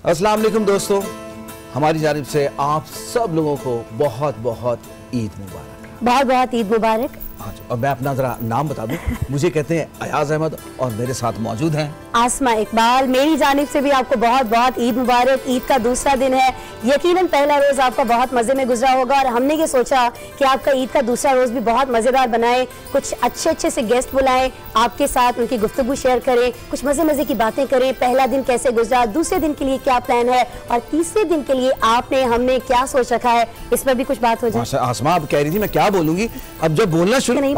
अस्सलाम वालेकुम दोस्तों, हमारी जानिब से आप सब लोगों को बहुत बहुत ईद मुबारक। बहुत बहुत ईद मुबारक। हाँ जी, और मैं अपना जरा नाम बता दूं, मुझे कहते हैं अयाज अहमद और मेरे साथ मौजूद हैं आसमा इकबाल। मेरी जानिब से भी आपको बहुत बहुत ईद मुबारक। ईद का दूसरा दिन है, यकीनन पहला रोज आपका बहुत मजे में गुजरा होगा और हमने ये सोचा कि आपका ईद का दूसरा रोज भी बहुत मजेदार बनाए, कुछ अच्छे अच्छे से गेस्ट बुलाएं, आपके साथ उनकी गुफ्तगू शेयर करें, कुछ मजे मजे की बातें करें। पहला दिन कैसे गुजरा, दूसरे दिन के लिए क्या प्लान है और तीसरे दिन के लिए आपने हमने क्या सोच रखा है, इस पर भी कुछ बात हो जाए। आसमा आप कह रही थी मैं क्या बोलूंगी, अब जब बोलना शुरू नहीं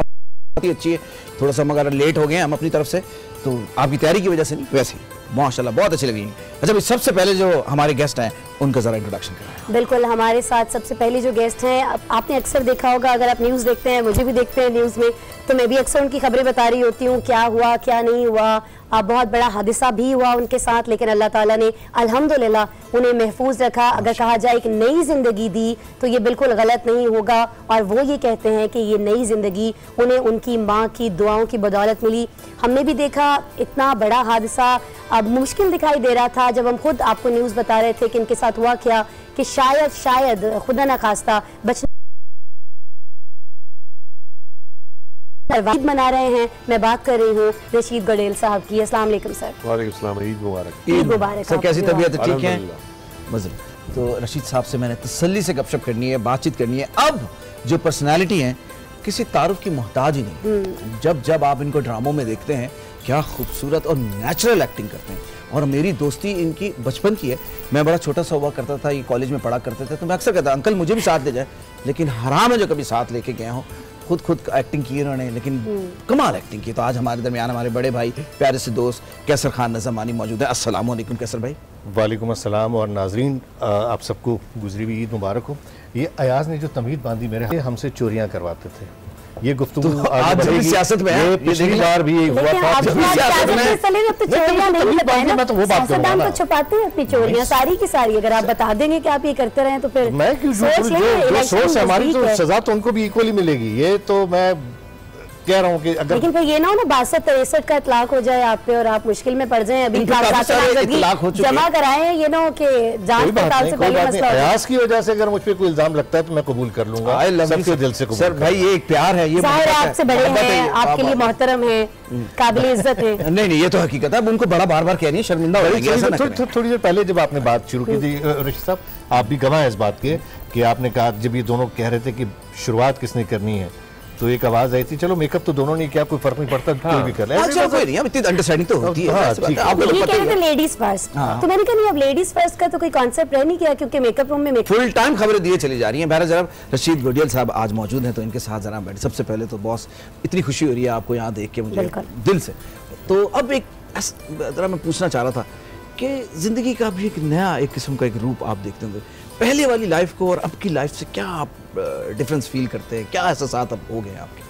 अच्छी है, थोड़ा सा मगर लेट हो गए हम अपनी तरफ से, तो आपकी तैयारी की वजह से नहीं, वैसे माशाल्लाह बहुत अच्छी लगी। अच्छा, सबसे पहले जो हमारे गेस्ट हैं उनका जरा इंट्रोडक्शन कराएं। बिल्कुल, हमारे साथ सबसे पहले जो गेस्ट हैं, आपने अक्सर देखा होगा, अगर आप न्यूज़ देखते हैं, मुझे भी देखते हैं न्यूज़ में, तो मैं भी अक्सर उनकी खबरें बता रही होती हूँ, क्या हुआ क्या नहीं हुआ। बहुत बड़ा हादसा भी हुआ उनके साथ, लेकिन अल्लाह ताला ने अल्हम्दुलिल्लाह उन्हें महफूज रखा। अगर कहा जाए कि नई जिंदगी दी तो ये बिल्कुल गलत नहीं होगा, और वो ये कहते हैं कि ये नई जिंदगी उन्हें उनकी माँ की दुआओं की बदौलत मिली। हमने भी देखा इतना बड़ा हादसा अब मुश्किल दिखाई दे रहा था, जब हम खुद आपको न्यूज़ बता रहे थे कि इनके साथ हुआ क्या, कि शायद खुदा न खास्ता बचने ईद मना रहे हैं। मैं बात कर रही हूँ रशीद गडेल साहब की। अस्सलाम वालेकुम सर। वालेकुम सलाम, ईद मुबारक। ईद मुबारक सर, कैसी तबीयत है? ठीक है, अल्हम्दुलिल्लाह। तो रशीद साहब से मैंने तसल्ली से गपशप करनी है, बातचीत करनी है। अब जो पर्सनालिटी है किसी तारुफ की मोहताज ही नहीं। जब जब आप इनको ड्रामों में देखते हैं, क्या खूबसूरत और नेचुरल एक्टिंग करते हैं। और मेरी दोस्ती इनकी बचपन की है, मैं बड़ा छोटा सा हुआ करता था, ये कॉलेज में पढ़ा करते थे, तो मैं अक्सर कहता अंकल मुझे भी साथ ले जाए, लेकिन हराम है जो कभी साथ लेके गए हो। खुद एक्टिंग की उन्होंने, लेकिन कमाल एक्टिंग की। तो आज हमारे दरमियान हमारे बड़े भाई, प्यारे से दोस्त कैसर खान नज़मानी मौजूद है। अस्सलाम वालेकुम कैसर भाई। वालेकुम अस्सलाम। और नाजरीन, आप सबको गुजरी हुई ईद मुबारक हो। ये अयाज ने जो तमीज़ बांधी मेरे हमसे चोरियां करवाते थे, ये गुफ्तगू तो आज जब सियासत में है, पिछली बार भी हुआ था। मैं तो वो बात करूंगा, छुपाते हैं अपनी चोरियां सारी की सारी। अगर आप बता देंगे कि आप ये करते रहे तो फिर मैं क्यों, जो सोच है हमारी तो सजा तो उनको भी इक्वली मिलेगी। ये तो मैं कह रहा हूँ कि अगर, लेकिन फिर ये ना हो ना 62-63 का इतलाक हो जाए आप पे और आप मुश्किल में पड़ जाएं, अभी जमा कराएं, ये ना हो कि जांच पड़ताल से पहले मसला हो। अयाज की वजह से अगर मुझ पे कोई इल्जाम लगता है तो मैं कबूल कर लूंगा, सबके दिल से कबूल। सर भाई ये एक प्यार है, ये आपसे बड़े हैं, आपके लिए मोहतरम है, काबिल इज्जत है। नहीं ये तो हकीकत है, उनको बड़ा बार बार कह रही है, शर्मिंदा हो जाएगी। थोड़ी देर पहले जब आपने बात शुरू की थी रशीद साहब, आप भी गवाह हैं इस बात के कि आपने कहा, जब ये दोनों कह रहे थे कि शुरुआत किसने करनी है, तो एक आवाज आई थी, चलो मेकअप तो दोनों ने किया, कोई फर्क नहीं पड़ता, कोई भी कर ले। कोई नहीं, इतनी अंडरस्टैंडिंग तो होती है। ये कह रहे थे लेडीज फर्स्ट, तो मैंने कहा नहीं, अब लेडीज फर्स्ट का तो कोई कॉन्सेप्ट रह नहीं गया, क्योंकि मेकअप रूम में फुल टाइम खबरें दिए चली जा रही हैं। बहरहाल जनाब रशीद गडेल साहब आज मौजूद हैं, तो इनके साथ जरा बैठे। सबसे पहले तो बॉस इतनी खुशी हो रही है आपको यहाँ देख के, मुझे दिल से। तो अब एक जरा मैं पूछना चाह रहा था कि जिंदगी का भी एक नया एक किस्म का एक रूप आप देखते होंगे, पहले वाली लाइफ को और अब की लाइफ से क्या आप डिफरेंस फील करते हैं, क्या एहसास अब हो गए आपके?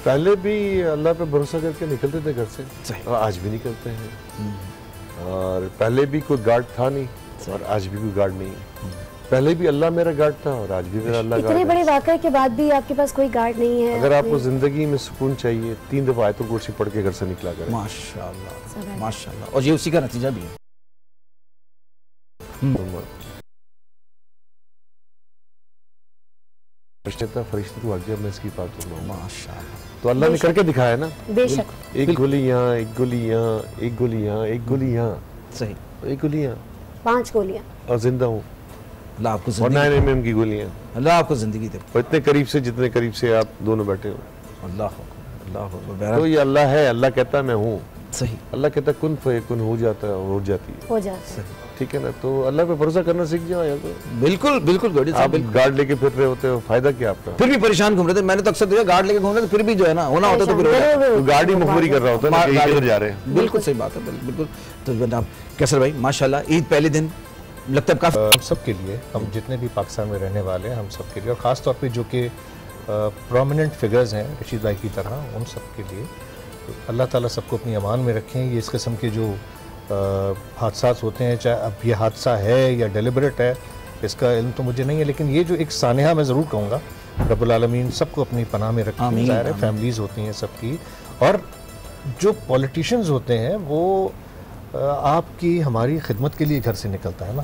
पहले भी अल्लाह पे भरोसा करके निकलते थे घर से, और आज भी निकलते हैं। और पहले भी कोई गार्ड था नहीं, और आज भी कोई गार्ड नहीं है। पहले भी अल्लाह मेरा गार्ड था, और आज भी मेरा अल्लाह गार्ड है। इतने बड़े वाक़ये के बाद भी आपके पास कोई गार्ड नहीं है। अगर आपको जिंदगी में सुकून चाहिए, 3 दफा आयतुल कुर्सी पढ़ के घर से निकला करें। माशाल्लाह माशाल्लाह, और ये उसी का नतीजा भी है। फरिश्ते तो आगे मैं इसकी बात करूँगा। माशाल्लाह, तो अल्लाह ने करके दिखाया ना। बेशक, एक गोली यहाँ, एक गोली यहाँ, एक गोली यहाँ, एक गोली यहाँ, सही, एक गोली यहाँ, 5 गोलियां, और जिंदा हूँ। अल्लाह आपको और 9 mm की गोलियाँ, अल्लाह आपको जिंदगी दे। और इतने करीब से, जितने करीब से आप दोनों बैठे हो। अल्लाह तो ये अल्लाह है, अल्लाह कहता है मैं हूँ। सही, अल्लाह कहता है कुन फयकुन, हो जाता है, हो जाती है, हो जाता है। ठीक है ना। तो अल्लाह पे भरोसा करना सीख जाओ यार। बिल्कुल बिल्कुल गडेल साहब, आप गार्ड लेके फिर रहे होते हो, फायदा क्या आपका? फिर भी परेशान घूम रहे थे। मैंने तो अक्सर देखा गार्ड लेके घूम रहे थे, फिर भी जो है ना होना होता तो फिर गार्ड ही मुखबरी कर रहा होता है ना, किधर जा रहे हैं। बिल्कुल सही बात है, बिल्कुल। तो जनाब कैसर भाई माशाल्लाह, ईद पहले दिन लगता है काफी हम सब के लिए, हम जितने भी पाकिस्तान में रहने वाले हैं, हम सब के लिए, और ख़ास तौर पे जो कि प्रोमिनेंट फिगर्स हैं रशीद भाई की तरह, उन सब के लिए अल्लाह ताला सबको अपनी अमान में रखें। ये इस किस्म के जो हादसा होते हैं, चाहे अब ये हादसा है या डेलिबरेट है, इसका इल्म तो मुझे नहीं है, लेकिन ये जो एक सानिया मैं ज़रूर कहूँगा, रब्बुल आलमीन सबको अपनी पनाह में रखें। ज़ाहिर है फैमिलीज़ होती हैं सबकी, और जो पॉलिटिशियंस होते हैं वो आपकी हमारी खिदमत के लिए घर से निकलता है ना,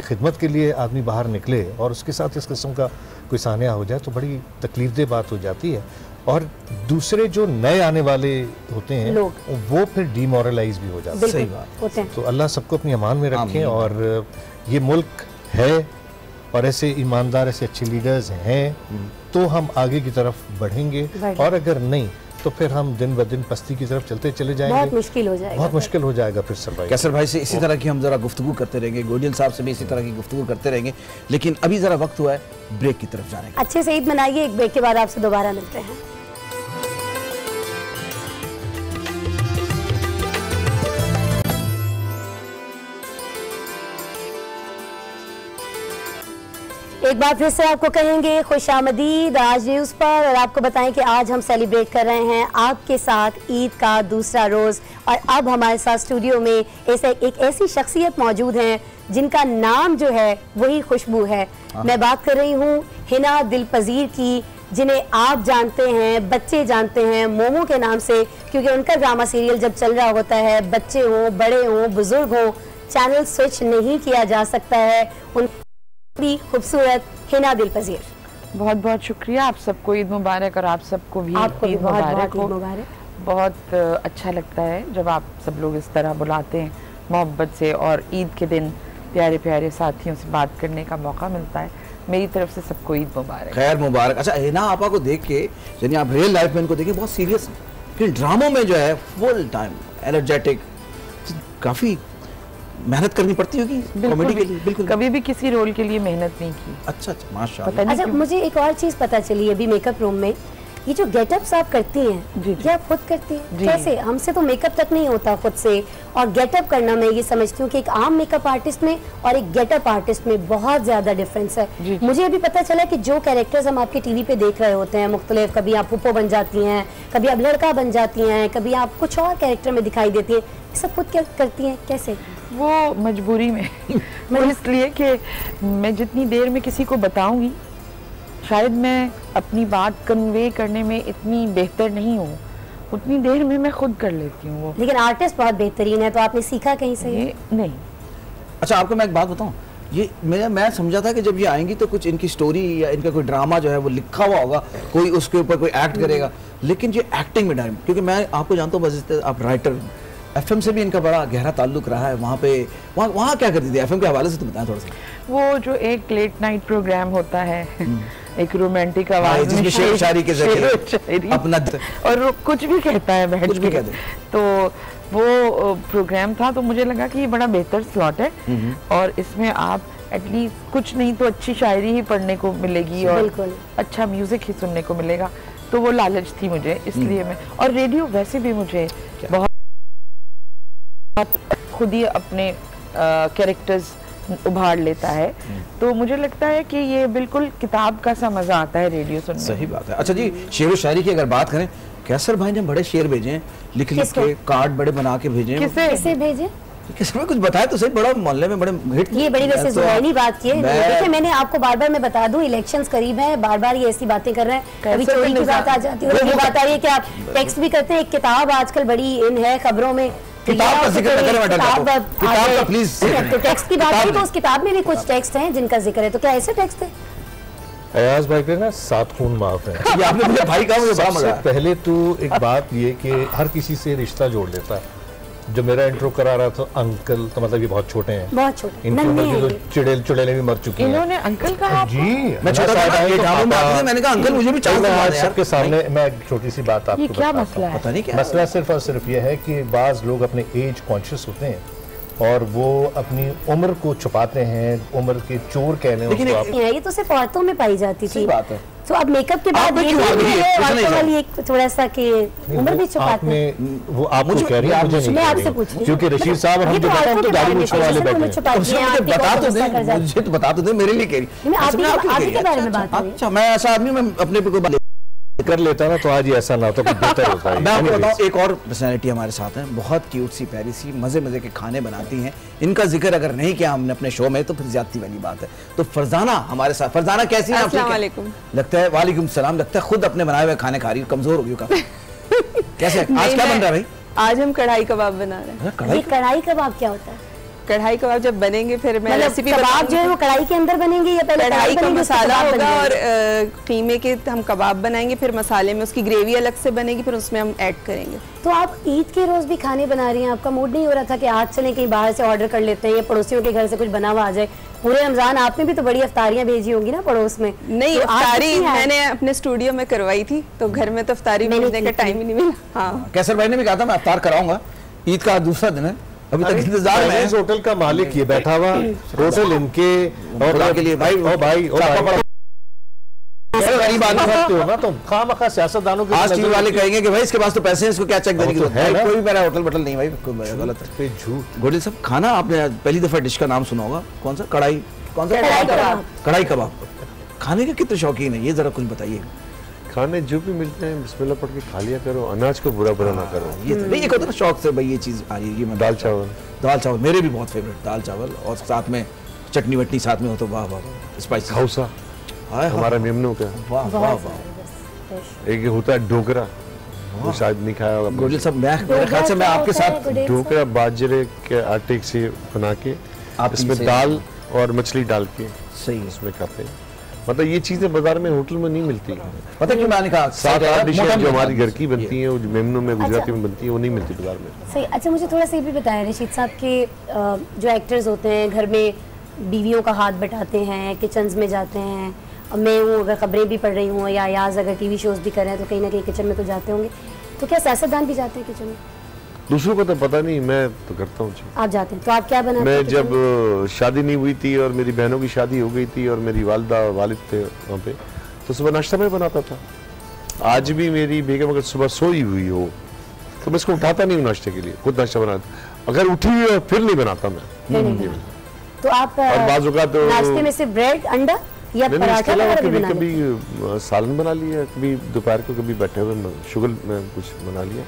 खिदमत के लिए आदमी बाहर निकले और उसके साथ इस किस्म का कोई सानिया हो जाए तो बड़ी तकलीफदेह बात हो जाती है। और दूसरे जो नए आने वाले होते हैं लोग, वो फिर डिमोरलाइज भी हो जाते हैं। सही बात होते हैं। तो अल्लाह सबको अपनी अमान में रखें। और ये मुल्क है और ऐसे ईमानदार, ऐसे अच्छे लीडर्स हैं तो हम आगे की तरफ बढ़ेंगे, और अगर नहीं तो फिर हम दिन ब दिन पस्ती की तरफ चलते चले जाएंगे। बहुत मुश्किल हो जाएगा, बहुत मुश्किल हो जाएगा फिर सर्वाइव। कैसर भाई से इसी तरह की हम जरा गुफ्तगू करते रहेंगे, गोडियन साहब से भी इसी तरह की गुफ्तगू करते रहेंगे, लेकिन अभी जरा वक्त हुआ है ब्रेक की तरफ जाने का। अच्छे से ईद मनाइए, एक ब्रेक के बाद आपसे दोबारा मिलते हैं। एक बार फिर से आपको कहेंगे खुशामदीद आज न्यूज़ पर, और आपको बताएं कि आज हम सेलिब्रेट कर रहे हैं आपके साथ ईद का दूसरा रोज़। और अब हमारे साथ स्टूडियो में एक ऐसी शख्सियत मौजूद हैं जिनका नाम जो है वही खुशबू है। मैं बात कर रही हूँ हिना दिलपजीर की, जिन्हें आप जानते हैं, बच्चे जानते हैं मोमो के नाम से, क्योंकि उनका ड्रामा सीरियल जब चल रहा होता है, बच्चे हों, बड़े हों, बुजुर्ग हों, चैनल स्विच नहीं किया जा सकता है। उन भी खूबसूरत हिना दिलपजीर, बहुत बहुत शुक्रिया। आप सबको ईद मुबारक, और आप सबको भी ईद मुबारक हो। बहुत अच्छा लगता है जब आप सब लोग इस तरह बुलाते हैं मोहब्बत से, और ईद के दिन प्यारे प्यारे साथियों से बात करने का मौका मिलता है। मेरी तरफ से सबको ईद मुबारक। खैर मुबारक। अच्छा, हिना आपा को देख के, यानी आप रियल लाइफ में इनको देखें बहुत सीरियस, फिर ड्रामों में जो है फुल टाइम एनर्जेटिक, काफी मेहनत करनी पड़ती होगी कॉमेडी के लिए। बिल्कुल, कभी भी किसी रोल के लिए मेहनत नहीं की। अच्छा, माशाल्लाह। अच्छा, मुझे एक और चीज पता चली अभी मेकअप रूम में, ये जो गेटअप्स आप करती हैं ये आप खुद करती हैं? कैसे? हमसे तो मेकअप तक नहीं होता खुद से, और गेटअप करना मैं ये समझती हूँ कि एक आम मेकअप आर्टिस्ट में और एक गेटअप आर्टिस्ट में बहुत ज्यादा डिफरेंस है। मुझे अभी पता चला कि जो कैरेक्टर्स हम आपके टीवी पे देख रहे होते हैं मुख्तलिफ, कभी आप पुप्पो बन जाती हैं, कभी आप लड़का बन जाती हैं, कभी आप कुछ और कैरेक्टर में दिखाई देती हैं, ये सब खुद क्या करती हैं? कैसे? वो मजबूरी में वो इसलिए कि मैं जितनी देर में किसी को बताऊंगी, शायद मैं अपनी बात कन्वे करने में इतनी बेहतर नहीं हूँ, उतनी देर में मैं खुद कर लेती हूँ वो। लेकिन आर्टिस्ट बहुत बेहतरीन है, तो आपने सीखा कहीं से? नहीं। अच्छा, आपको मैं एक बात बताऊँ, ये मैं समझा था कि जब ये आएंगी तो कुछ इनकी स्टोरी या इनका कोई ड्रामा जो है वो लिखा हुआ होगा, कोई उसके ऊपर कोई एक्ट करेगा, लेकिन ये एक्टिंग में डायरेक्ट, क्योंकि मैं आपको जानता हूँ बस आप राइटर, एफएम से भी इनका बड़ा गहरा ताल्लुक रहा है। वहाँ पे वहाँ क्या करती थी एफएम के हवाले से तो बताएं थोड़ा सा। वो जो एक लेट नाइट प्रोग्राम होता है, एक रोमांटिक आवाज जिसमें शेर शायरी के जरिए अपना और कुछ भी कहता है, बैठ के तो वो प्रोग्राम था, तो मुझे लगा कि ये बड़ा बेहतर स्लॉट है, और इसमें आप एटलीस्ट कुछ नहीं तो अच्छी शायरी ही पढ़ने को मिलेगी और अच्छा म्यूजिक ही सुनने को मिलेगा। तो वो लालच थी मुझे, इसलिए मैं, और रेडियो वैसे भी मुझे बहुत खुद ही अपने कैरेक्टर्स उभार लेता है, तो मुझे लगता है कि ये बिल्कुल किताब का सा मजा आता है रेडियो सुनने। सही बात है। अच्छा जी, शेर व शायरी की अगर बात करें, कैसर भाई ने बड़े शेर भेजे हैं, लिख के कार्ड बड़े बना के भेजे हैं। किसे भेजे? कैसर भाई कुछ बताए तो सही, बड़ा मोहल्ले में बड़े हिट। ये बड़ी वैसे जुबानी बात की है। देखिए, मैंने आपको बार बार मैं बता दूं, इलेक्शंस करीब हैं, बार बार ये ऐसी बातें कर रहे हैं, कभी चोरी की बात आ जाती है, ये बात आ रही है कि आप टेक्स्ट भी करते हैं। एक किताब आजकल बड़ी इन है खबरों में, किताब का जिक्र करें मैडम, किताब का प्लीज। तो टेक्स्ट की बात है, तो उस किताब में भी कुछ टेक्स्ट हैं जिनका जिक्र है, तो क्या ऐसे टेक्स्ट है? अयाज भाई के ना 7 खून माफ है। ये आपने मुझे भाई कहा, मुझे बड़ा मजा आया। पहले तो एक बात ये कि हर किसी से रिश्ता जोड़ लेता है। जो मेरा इंट्रो करा रहा था अंकल, तो मतलब ये बहुत छोटे हैं, बहुत छोटे, चुड़ैलें भी मर चुकी हैं। इन्होंने अंकल कहा जी, मैं छोटा था, मैंने कहा अंकल मुझे भी चाहिए। सबके सामने मैं एक छोटी सी बात आपको क्या मसला है? पता नहीं क्या मसला सिर्फ और सिर्फ ये है कि बाज लोग अपने एज कॉन्शियस होते हैं और वो अपनी उम्र को छुपाते हैं, उम्र के चोर कहने हैं। ये तो सिर्फ औरतों में पाई जाती थी बात है। तो अब मेकअप के बाद ये थोड़ा सा कि उम्र भी छुपाते हैं। वो आप मुझे कह रही हैं, मुझे नहीं, मैं आपसे पूछ रही हूं, क्योंकि रशीद साहब हम जो बताते हैं तो दाढ़ी मूंछ वाले बैठे हैं। बता तो दे, मुझे तो बता तो दे, मेरे लिए कह रही। मैं आप के बारे में बात कर रही हूं। अच्छा, मैं ऐसा आदमी, मैं अपने पे कोई कर लेता ना तो आज ये ऐसा ना होता, कुछ बेहतर होता है। मैं आपको बताऊं, एक और पर्सनैलिटी हमारे साथ है, बहुत क्यूट सी, प्यारी सी, मजे मजे के खाने बनाती हैं। इनका जिक्र अगर नहीं किया हमने अपने शो में तो फिर ज्यादती वाली बात है। तो फरजाना हमारे साथ। फरजाना कैसी है? अस्सलाम वालेकुम। लगता है वालेकुम सलाम। लगता है खुद अपने बनाए हुए खाने खा रही, कमजोर हो गई काफी। कैसे आज क्या बन रहा है भाई? आज हम कढ़ाई कबाब बना रहे हैं। ये कढ़ाई कबाब क्या होता है? कढ़ाई कबाब जब बनेंगे फिर मैं मतलब रेसिपी कबाब जो है वो कढ़ाई के अंदर बनेंगे या पहले कढ़ाई का बनेंगे, उसके मसाला कबाब होगा और बनेंगे? कीमे के हम कबाब बनाएंगे, फिर मसाले में उसकी ग्रेवी अलग से बनेगी, फिर उसमें हम ऐड करेंगे। तो आप ईद के रोज भी खाने बना रही हैं, आपका मूड नहीं हो रहा था कि आज चलें कहीं बाहर से ऑर्डर कर लेते हैं या पड़ोसियों के घर से कुछ बना हुआ आ जाए? पूरे रमजान आपने भी तो बड़ी अफ्तारियां भेजी होंगी ना पड़ोस में। नहीं, तो आज अफ्तारी कितनी आए? मैंने अपने स्टूडियो में करवाई थी, तो घर में तो अफ्तारी मैंने भेजने का की थी। टाइम ही नहीं मिला। हाँ, कैसर भाई ने भी कहा था मैं अफ्तार कराऊंगा, ईद का दूसरा दिन है, अभी तक इंतजार में है। इस होटल का मालिक ये बैठा हुआ, होटल इनके और के लिए भाई ओ भाई ओ भाई गरीब आदमी सकते हो ना, तो खामखा सियासतदानों के आज टीवी वाले कहेंगे कि भाई इसके पास तो पैसे हैं, इसको क्या चेक देने की तो जरूरत है है? ना। कोई मेरा होटल बटल नहीं भाई, कोई गलत है। पे झूठ। गोडिल साहब, खाना आपने पहली दफा डिश का नाम सुना होगा, कौन सा? कढ़ाई, कौन सा? कढ़ाई कबाब। कढ़ाई कबाब। खाने के कितने शौकीन है ये जरा कुछ बताइए। खाने जो भी मिलते हैं बिस्मिल्लाह पढ़ के खा लिया करो, अनाज को बुरा बुरा ना करो। ये तो नहीं, एक होता है ना शौक से भाई ये चीज आ रही है, ये मैं दाल चावल, दाल चावल मेरे भी बहुत फेवरेट, दाल चावल और साथ में चटनी वटनी साथ में हो तो वाह वाह, स्पाइसी। खौसा हमारा मेमनों का, वाह वाह बहुत वाह। जबरदस्त। एक होता है डोकरा, वो शायद नहीं खाया होगा। गोडिल साहब, मेरे ख्याल से मैं आपके साथ डोकरा बाजरे के आटे से बना के आप इसमें इसे- दाल और मछली डाल के सही है। इसमें खाते हैं। मतलब ये चीजें बाजार में होटल में नहीं मिलती। पता क्यों मैंने कहा 7-8 डिशें मोटा जो नहीं हमारी होता। घर की बनती हैं, वो जो मेमनों में गुजराती में बनती है, वो नहीं मिलती बाजार में। सही। अच्छा, मुझे थोड़ा सा ये भी बताया रशीद साहब कि जो एक्टर्स होते हैं घर में बीवियों का हाथ बटाते हैं, किचन्स में जाते हैं। अब मैं हूँ, अगर खबरें भी पढ़ रही हूँ या याज अगर टीवी शोज भी कर रहे हैं तो कहीं ना कहीं किचन में तो जाते होंगे, तो क्या सियासतदान भी जाते हैं किचन में? दूसरों को तो पता नहीं, मैं तो करता हूँ। आप जाते हैं तो आप क्या बनाते मैं हैं किचन जब में? शादी नहीं हुई थी और मेरी बहनों की शादी हो गई थी और मेरी वालिदा वालिद थे वहाँ पे, तो सुबह नाश्ता मैं बनाता था। आज भी मेरी बेगम अगर सुबह सोई हुई हो तो मैं इसको उठाता नहीं हूँ नाश्ते के लिए, खुद नाश्ता बनाता। अगर उठी हुई है फिर नहीं बनाता मैं। तो आप और बाज़ औक़ात तो- नाश्ते में सिर्फ ब्रेड, अंडा या मैंने इसके पराठा अलावा वगैरह भी कभी बना लेते हैं? कभी सालन बना लिया, कभी दोपहर को कभी बैठे हुए शुगर में कुछ बना लिया।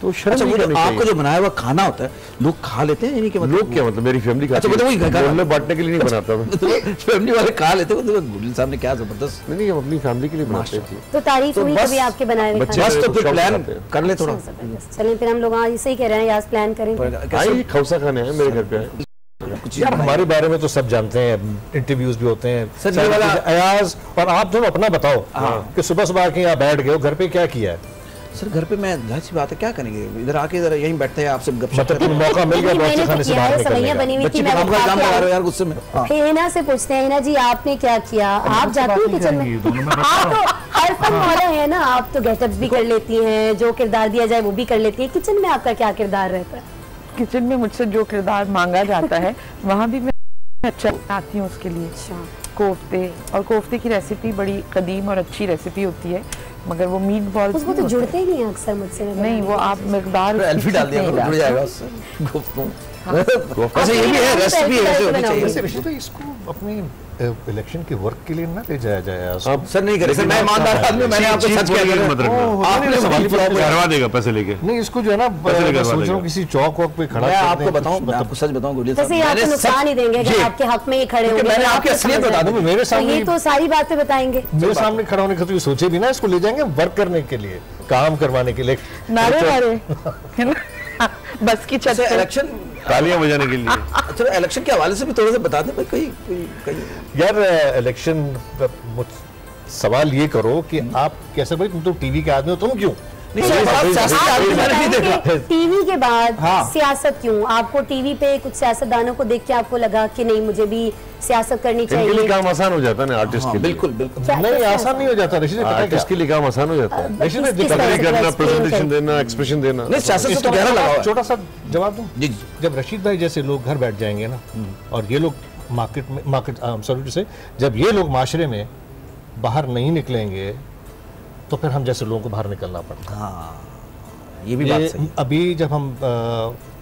तो शर्म अच्छा, नहीं वो जो करनी आपको चाहिए। जो बनाया हुआ खाना होता है लोग खा लेते हैं, यानी कि मतलब लोग क्या मतलब मेरी फैमिली खाती अच्छा, मतलब वही घर का- बोलने बांटने के लिए नहीं बनाता मैं। फैमिली वाले खा लेते हैं। तो गुडिल साहब ने क्या जबरदस्त, नहीं हम अपनी फैमिली के लिए बनाते थे। तो तारीफ तो हुई बस कभी आपके बनाए हुए बच्चे- खाने बस तो फिर शौक प्लान बनाते हैं। कर ले थोड़ा। की? जबरदस्त। चलें फिर हम लोग आज इसे ही कह रहे हैं, आज प्लान करें। आई खौसा खाने आए मेरे घर पे आए। कुछ यार हमारे बारे में तो सब जानते हैं, इंटरव्यूज भी होते हैं। सर, ये सारी वाला- चीजें। अयाज, और आप तुम अपना बताओ कि सुबह सुबह आके यहाँ बैठ गए हो, घर पे क्या किया है? सर घर पे मैं जाहिर सी बात है क्या करेंगे, इधर आके इधर यहीं बैठते हैं आपसे गपशप मतलब करते हैं। मौका मिल गया नहीं, बहुत से मैंने खाने तो से किया बाहर है, निकलने सवैयां का। बनी हुई बच्ची थी, पे मैं काम का इल्जाम खा के लगा रहे हो आई। यार गुस्से में। हाँ। फिर हिना से पूछते हैं, हिना जी आपने क्या किया? आप जाती हैं किचन में? आप तो हर फन मौला है ना, आप तो गेटअप्स भी कर लेती हैं, जो किरदार दिया जाए वो भी कर लेती हैं। किचन में आपका क्या किरदार रहता है? किचन में मुझसे जो किरदार मांगा जाता है वहाँ भी मैं अच्छा बनाती हूँ उसके लिए। कोफ्ते, और कोफ्ते की रेसिपी बड़ी कदीम और अच्छी रेसिपी होती है, मगर वो मीट बॉल उसको तो जुड़ते ही नहीं है अक्सर मुझसे। नहीं, वो आप मिकदार उसकी एल्फी डाल दिया ठीक करो, नहीं जुड़ जाएगा उससे। वैसे ये भी है, रेसिपी ऐसे होनी चाहिए। वैसे ऋषि भाई, इसको अपने इलेक्शन के वर्क के लिए ना ले जाया जाए आज। सर नहीं करे, सर मैं ईमानदार आदमी हूं, मैंने आपको सच कह दिया। मत रखना। आपने सवाल फ्लॉप हुआ। करवा देगा पैसे लेके। नहीं, इसको जो है ना पैसे मैं करवा सोच रहा देगा। हूँ किसी चौक वॉक पे खड़ा मैं कर आपको दें, बताऊं, कुछ मैं आपको सच बताऊं गुडिल साहब, वैसे ये आपको मैंने नुकसान ही देंगे कि जी। आपके हक में ही खड़े होंगे। मैंने तो आपकी आपको असलियत समझ बता आएगा। दूं, मेरे तो सामने ये तो सारी बातें बताएंगे। मेरे सामने खड़ा होने का तो ये सोचे भी ना, इसको ले जाएंगे वर्क करने के लिए, काम करवाने के लिए। नारे नारे है ना, बस की छत अच्छा पे। इलेक्शन, तालियां बजाने के लिए। अच्छा इलेक्शन के हवाले से भी थोड़ा सा बता दें भाई, कहीं यार इलेक्शन, सवाल ये करो कि आप कैसे, भाई तुम तो टीवी के आदमी हो, तुम क्यों? नहीं सर, बात सियासत आप के आदमी ये मैंने नहीं बताएं देखा। कि टीवी के बाद हाँ। सियासत क्यों? आपको टीवी पे कुछ सियासतदानों को देख के आपको लगा कि नहीं मुझे भी सियासत करनी इनके लिए चाहिए? काम आसान हो जाता है ना आर्टिस्ट हाँ, के लिए। बिल्कुल बिल्कुल। क्या- नहीं, क्या आसान नहीं हो जाता ऋषि, पता है क्या? आर्टिस्ट के लिए काम आसान हो जाता है। ऋषि ने किस तरह तकरीर से करना, explain प्रेजेंटेशन करें? देना, एक्सप्रेशन देना। नहीं सियासत से तो इसका गहरा लगा हुआ है। छोटा सा जवाब दूं। जी जी। जब रशीद भाई जैसे लोग घर बैठ जाएंगे ना, और ये लोग मार्केट सॉरी टू से, जब ये लोग माशरे में बाहर नहीं निकलेंगे तो फिर हम जैसे लोगों को बाहर निकलना पड़ता है। हाँ ये भी बात सही है। अभी जब हम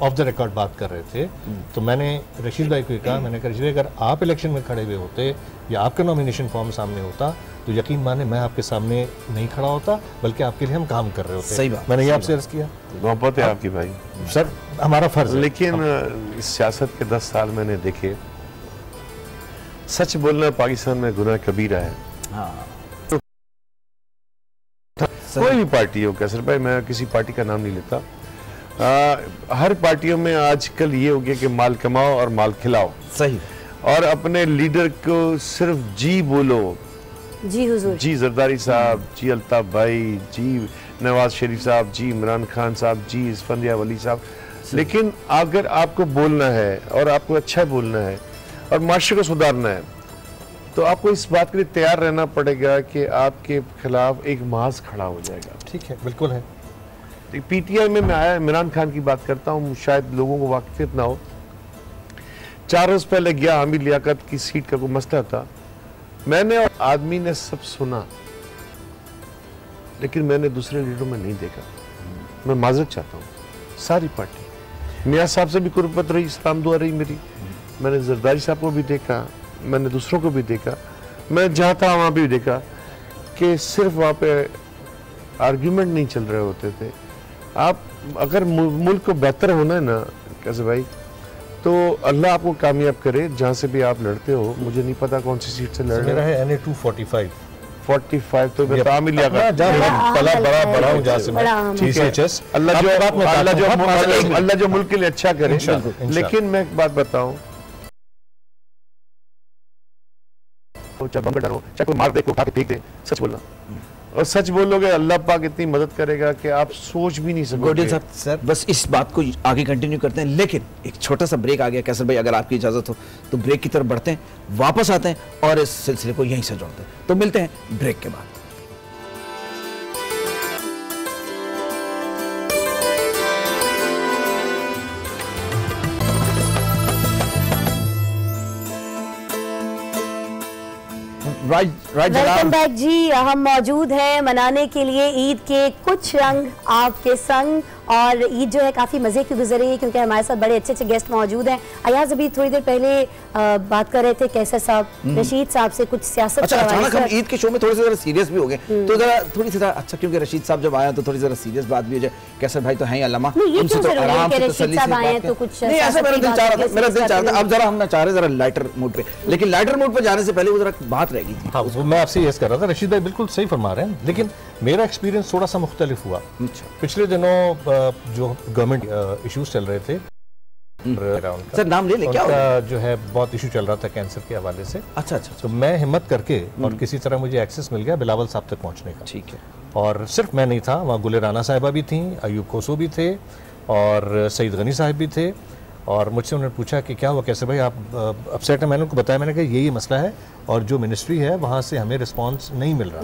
ऑफ द रिकॉर्ड बात कर रहे थे तो मैंने रशीद भाई को ये कहा, मैंने कहा रशीद भाई अगर आप इलेक्शन में खड़े हुए होते या आपका नॉमिनेशन फॉर्म सामने होता तो यकीन माने मैं आपके सामने नहीं खड़ा होता, बल्कि आपके लिए हम काम कर रहे होते। सही बात, मैंने ये सही आपसे अर्ज किया। मोहब्बत है आपकी भाई। सर हमारा फर्ज है। लेकिन इस सियासत के 10 साल मैंने देखे, सच बोलना पाकिस्तान में गुनाह कबीरा है। हाँ कोई भी पार्टी हो, कैसर भाई मैं किसी पार्टी का नाम नहीं लेता, हर पार्टियों में आजकल ये हो गया कि माल कमाओ और माल खिलाओ, सही, और अपने लीडर को सिर्फ जी बोलो, जी हुजूर, जी जरदारी साहब, जी अल्ताफ भाई, जी नवाज शरीफ साहब, जी इमरान खान साहब, जी इसफंदिया वली साहब। लेकिन अगर आपको बोलना है और आपको अच्छा बोलना है और माशरे को सुधारना है तो आपको इस बात के लिए तैयार रहना पड़ेगा कि आपके खिलाफ एक मास खड़ा हो जाएगा। ठीक है, बिल्कुल है। पीटीआई में मैं आया, इमरान खान की बात करता हूँ, शायद लोगों को वाकिफियत ना हो। 4 रोज पहले गया, आमिर लियाकत की सीट का कोई मसला था, मैंने और आदमी ने सब सुना, लेकिन मैंने दूसरे लीडरों में नहीं देखा। मैं माजरत चाहता हूँ, सारी पार्टी, मियाँ साहब से भी कुर्बत रही, इस्लाम दुआ रही मेरी, मैंने जरदारी साहब को भी देखा, मैंने दूसरों को भी देखा, मैं जहाँ था वहाँ भी देखा कि सिर्फ वहाँ पे आर्ग्यूमेंट नहीं चल रहे होते थे। आप अगर मुल्क को बेहतर होना है ना कैसे भाई, तो अल्लाह आपको कामयाब करे जहाँ से भी आप लड़ते हो। मुझे नहीं पता कौन सी सीट से लड़ रहे मेरा है NA 245 45, तो मैं तामिल लिया बड़ा बड़ा हूँ जहाँ से मैं TCHS। अल्लाह जो मुल्क के लिए अच्छा करे। लेकिन मैं एक बात बताऊं, चाहे बम डरो, चाहे कोई मार दे, को उठा के फेंक दे, सच बोलना, और सच बोलोगे अल्लाह पाक इतनी मदद करेगा कि आप सोच भी नहीं सकोगे। गोडियल साहब सर, बस इस बात को आगे कंटिन्यू करते हैं, लेकिन एक छोटा सा ब्रेक आ गया कैसर भाई, अगर आपकी इजाजत हो तो ब्रेक की तरफ बढ़ते हैं, वापस आते हैं और इस सिलसिले को यहीं से जोड़ते हैं। तो मिलते हैं ब्रेक के बाद। वेलकम बैक जी। हम मौजूद हैं मनाने के लिए ईद के कुछ रंग आपके संग, और ईद जो है काफ़ी मज़े की गुजर रही है क्योंकि हमारे साथ बड़े अच्छे अच्छे गेस्ट मौजूद हैं। अयाज अभी थोड़ी देर पहले बात कर रहे थे कैसर साहब, रशीद साहब से कुछ सियासत। अच्छा, अचानक हम ईद के शो में थोड़े से जरा सीरियस भी हो गए, तो जरा थोड़ी सी अच्छा, क्योंकि रशीद साहब जब आया तो थोड़ी जरा सीरियस बात भी हो जाए। कैसर भाई तो हैं अल्लामा, उनसे तो आराम से तसल्ली से बात तो कुछ नहीं, ऐसा मेरा दिल चाह रहा था, मेरा दिल चाह रहा था। अब जरा हम चाह रहे जरा लाइटर मूड पे, लेकिन लाइटर मूड पे जाने से पहले वो जरा बात रह गई थी। हाँ, वो मैं आपसे यस कर रहा था, रशीद भाई बिल्कुल सही फरमा रहे हैं, लेकिन मेरा एक्सपीरियंस थोड़ा सा मुख्तलिफ हुआ। पिछले दिनों जो गवर्नमेंट इश्यूज चल रहे थे, सर नाम ले ले, क्या जो है बहुत इशू चल रहा था कैंसर के हवाले से। अच्छा, तो मैं हिम्मत करके और किसी तरह मुझे एक्सेस मिल गया बिलावल साहब तक पहुंचने का। ठीक है। और सिर्फ मैं नहीं था, वहाँ गुले राना साहिबा भी थी, अयूब कोसो भी थे और सईद गनी साहब भी थे, और मुझसे उन्होंने पूछा कि क्या हुआ कैसे भाई, आप अपसेट है। मैंने उनको बताया, मैंने कहा यही मसला है और जो मिनिस्ट्री है वहाँ से हमें रिस्पांस नहीं मिल रहा।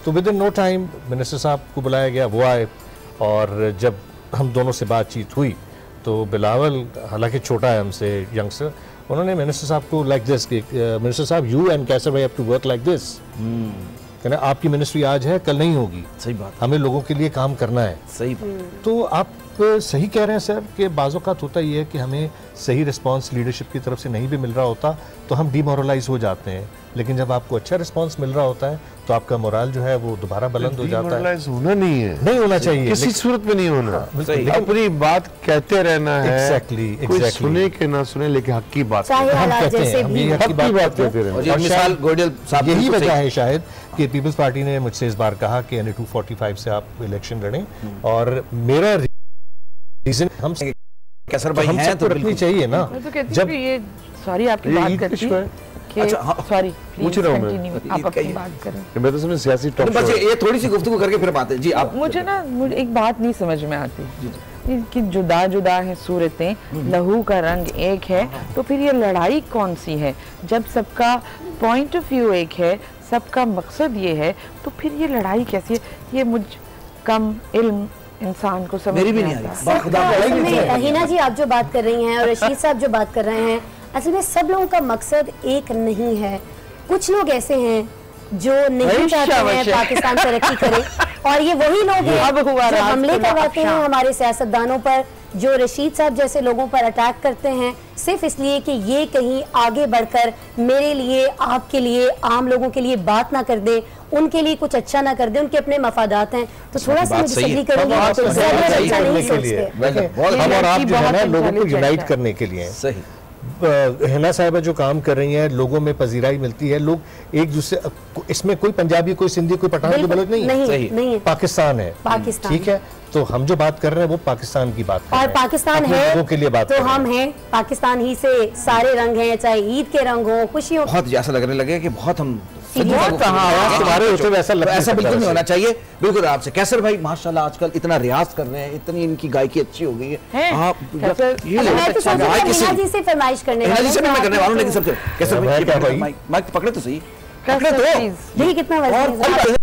तो within no time minister साहब को बुलाया गया, वो आए, और जब हम दोनों से बातचीत हुई तो बिलावल हालांकि छोटा है हमसे, यंगस्टर, उन्होंने मिनिस्टर साहब को लाइक दिस कि मिनिस्टर साहब यू एंड कैसर भाई have to work like this, कहना आपकी मिनिस्ट्री आज है कल नहीं होगी, सही बात, हमें लोगों के लिए काम करना है। सही बात। तो आप सही कह रहे हैं सर कि बाज़ औक़ात होता ही है कि हमें सही रिस्पांस लीडरशिप की तरफ से नहीं भी मिल रहा होता तो हम डिमोरलाइज हो जाते हैं, लेकिन जब आपको अच्छा रिस्पांस मिल रहा होता है तो आपका मोराल जो है वो दोबारा बुलंद हो जाता है। होना नहीं है, नहीं होना चाहिए, किसी सूरत में नहीं होना। अपनी बात कहते रहना है, एग्जैक्टली सुने के ना सुने, लेकिन हक की बात हम कहते हैं, हम हक की बात कहते रहते हैं। मिसाल गोडियल साहब, यही वजह है शायद कि पीपल्स पार्टी ने मुझसे इस बार कहा कि NA 245 से आप इलेक्शन लड़ें, और मेरा रीजन हम कैसर भाई हैं तो रखनी चाहिए ना। मैं तो कहती हूँ कि ये सॉरी आपकी बात करती है कि सॉरी पूछ रहा हूँ मैं, आप अपनी बात करें। मैं तो समझ सियासी टॉक बस ये थोड़ी सी गुफ्तगू करके फिर बात है जी। आप मुझे एक बात नहीं समझ में आती कि जुदा जुदा है सूरतें, लहू का रंग एक है, तो फिर ये लड़ाई कौन सी है? जब सबका पॉइंट ऑफ व्यू एक है, सबका मकसद ये है, तो फिर ये लड़ाई कैसी है? ये मुझ कम इल्म इंसान को समझ नहीं आता। हिना जी आप जो बात कर रही हैं और रशीद साहब जो बात कर रहे हैं, असल में सब लोगों का मकसद एक नहीं है। कुछ लोग ऐसे हैं जो नहीं चाहते हैं पाकिस्तान तरक्की करे, और ये वही लोग हैं जो हमले करवाते हैं हमारे सियासतदानों पर, जो रशीद साहब जैसे लोगों पर अटैक करते हैं सिर्फ इसलिए कि ये कहीं आगे बढ़कर मेरे लिए, आपके लिए, आम लोगों के लिए बात ना कर दे, उनके लिए कुछ अच्छा ना कर दे, उनके अपने मफादात हैं। तो थोड़ा सा डिसएग्री करूंगी, हम और आप जो है ना लोगों को यूनाइट करने के लिए, हिना साहिबा जो काम कर रही हैं, लोगों में पजीराई मिलती है, लोग एक दूसरे, इसमें कोई पंजाबी, कोई सिंधी, कोई पठान, कोई बलोच नहीं है, पाकिस्तान है, ठीक है। तो हम जो बात कर रहे हैं वो पाकिस्तान की बात और पाकिस्तान है लोगों के लिए बात तो हम हैं, पाकिस्तान ही से सारे रंग हैं, चाहे ईद के रंग हो, खुशियों। बहुत ऐसा लगने लगे कि बहुत हम तुम्हारे होते हुए ऐसा बिल्कुल नहीं होना चाहिए। बिल्कुल आपसे कैसर भाई माशाल्लाह आजकल इतना रियाज कर रहे हैं, इतनी इनकी गायकी अच्छी हो गई है। आप जी से फरमाइश करने हिना जी से मैं करने वाला हूं, लेकिन सबसे कैसर भाई माइक पकड़े तो सही, पकड़े तो देखिए कितना वजन है।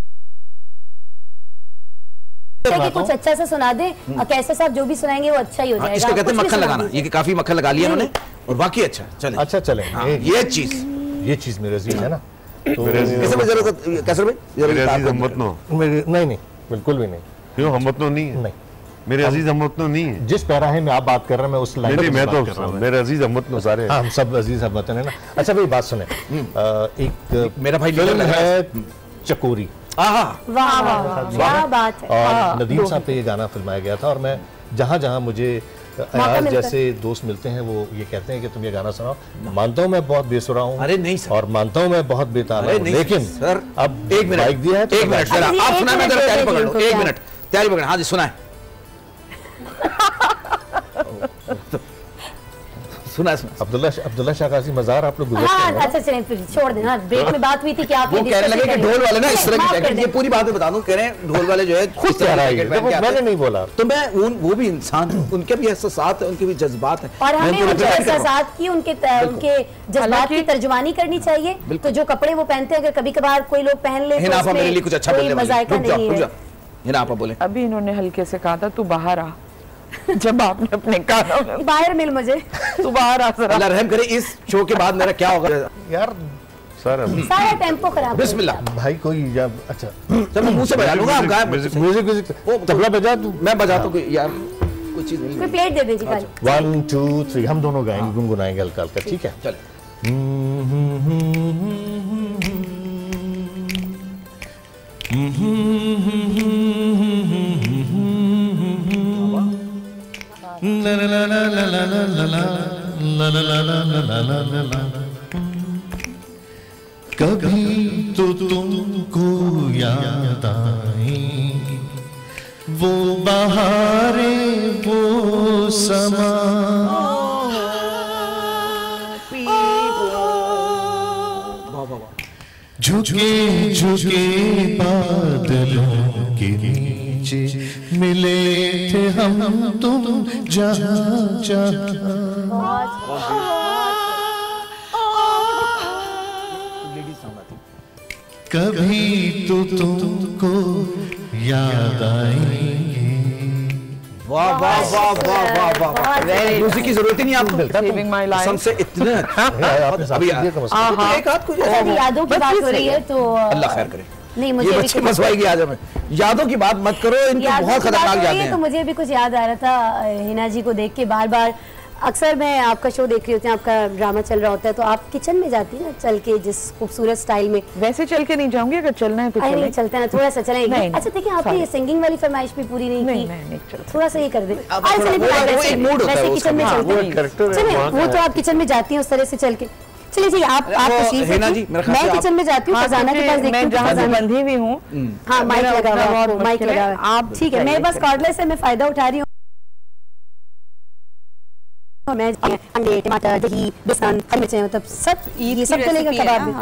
कुछ अच्छा सा सुना दे और कैसे साहब जो भी सुनाएंगे वो अच्छा ही हो जाएगा। इसको कहते हैं मक्खन लगाना, ये काफी मक्खन लगा लिया उन्होंने और बाकी अच्छा चले। अच्छा चले, ये चीज मेरे अजीज है ना, तो कैसे भाई जरूरत, कैसर भाई मेरे अजीज हमवतनो, नहीं बिल्कुल भी नहीं। क्यों हमवतनो नहीं है? नहीं मेरे अजीज हमवतनो नहीं है। जिस पैराहे में आप बात कर रहे हैं मैं उस लाइन में बात कर रहा हूं। मेरे अजीज हमवतनो सारे, हम सब अजीज हमवतन है ना। अच्छा भाई बात सुने, एक मेरा भाई फिल्म है चकोरी, क्या बात है। और नदीम साहब पे ये गाना फिल्माया गया था, और मैं जहाँ मुझे अयाज जैसे दोस्त मिलते हैं वो ये कहते हैं कि तुम ये गाना सुनाओ। मानता हूँ मैं बहुत बेसुरा हूँ, अरे नहीं सर, और मानता हूँ मैं बहुत बेताला हूँ, लेकिन सर अब एक मिनट दिया है, एक मिनट आप सुना, मैं तैयारी पकड़ लो, एक मिनट तैयारी पकड़। हाँ जी सुना है, सुना अब्दुल्ला शाह काजी मज़ार आप लोग गुजरते हैं। अच्छा चलें फिर छोड़ देना, ब्रेक में बात हुई थी कि आप वो कहने लगे कि ढोल वाले ना इस तरह की जैकेट, ये पूरी बात मैं बता दूं, कह रहे हैं ढोल वाले जो है खुद कह रहा है, मैंने नहीं बोला। तो मैं वो भी इंसान, उनके भी एहसासात है, उनके भी जज्बात है, और हमें उनके एहसासात की, उनके जज्बात की तर्जुमानी करनी चाहिए। तो जो कपड़े वो पहनते हैं अगर कभी कभार कोई लोग पहन ले तो मेरे लिए कुछ अच्छा बोलने वाली है ना, आप बोले। अभी इन्होंने हल्के से कहा था तू बाहर आ, जब आपने अपने कानों में बाहर मिल मुझे, तू बाहर आ जरा। अल्लाह रहम करे, इस शो के बाद मेरा क्या होगा यार सर? सारा टेम्पो खराब। बिस्मिल्लाह भाई कोई जब अच्छा चल मैं मुंह से बजा लूंगा, आप गाय म्यूजिक तबला बजा, मैं बजाता हूँ यार, कोई चीज नहीं, कोई प्लेट दे दीजिए खाली। 1 2 3 हम दोनों गाएंगे, गुनगुनाएंगे हल्का हल्का, ठीक है? चले। कभी तो तुमको याद आए वो बहारे वो समा, झुके झुके बादलों के नीचे मिले थे हम तुम जहाँ जहाँ, कभी तो तुमको याद आएंगे। वाह वाह वाह वाह वाह वाह, म्यूजिक की जरूरत ही नहीं आपको, कसम से इतने एक हाथ को यादों की बात हो रही है तो अल्लाह खैर करे। नहीं मुझे बच्चे मसवाएगी आज हमें, यादों की बात मत करो, इनको बहुत खतरनाक यादें हैं। तो मुझे भी कुछ याद आ रहा था हिना जी को देख के, बार बार अक्सर मैं आपका शो देख रही होती हूँ, आपका ड्रामा चल रहा होता है, तो आप किचन में जाती है ना चल के, जिस खूबसूरत स्टाइल में। वैसे चल के नहीं जाऊंगी, अगर चलना है तो नहीं चलते ना, थोड़ा सा चलेंगे। अच्छा देखिए आपने ये सिंगिंग वाली फरमाइश भी पूरी नहीं की, थोड़ा सा ये कर दे। वैसे किचन में चलते हैं, वो तो आप किचन में जाती हैं उस तरह से चल के। चलिए जी आप तशरीफ रखिए, मैं किचन में जाती हूँ, खजाना के पास देखती हूँ, जहाँ बंधी हुई हूँ। हाँ माइक लगा हुआ है, माइक लगा हुआ है आप, ठीक है। मैं बस कॉर्डलेस से मैं फायदा उठा रही हूँ, मैं अंडे टमाटर दही बेसन हरी मिर्चें मतलब सब ये सब चलेगा कबाब में।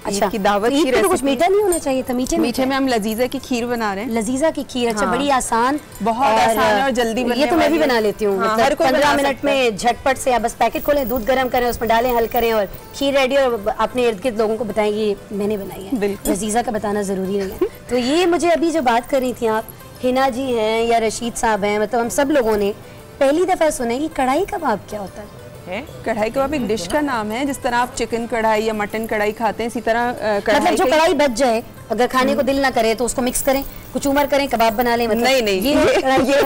अच्छा की दावत की तो कुछ मीठा नहीं होना चाहिए था? मीठे में हम लजीजा की खीर बना रहे हैं। लजीजा की खीर, अच्छा बड़ी आसान, बहुत आसान और जल्दी बनने वाली। ये तो मैं भी बना लेती हूँ, मतलब 15 मिनट में झटपट से। आप बस पैकेट खोलें, दूध गर्म करें, उसमें डालें, हल करें और खीर रेडी। और अपने इर्द गिर्द लोगों को बताएं ये मैंने बनाई है, लजीजा का बताना जरूरी नहीं है। तो ये मुझे अभी जो बात कर रही थी आप, हिना जी हैं या रशीद साहब हैं, मतलब हम सब लोगों ने पहली दफा सुना है कि कढ़ाई कबाब क्या होता है। कढ़ाई कबाब एक डिश का नाम है, जिस तरह आप चिकन कढ़ाई या मटन कढ़ाई खाते हैं इसी तरह मतलब जो कढ़ाई बच जाए, अगर खाने को दिल ना करे तो उसको मिक्स करें, कुछ उमर करें, कबाब बना लें। मतलब नहीं नहीं, ये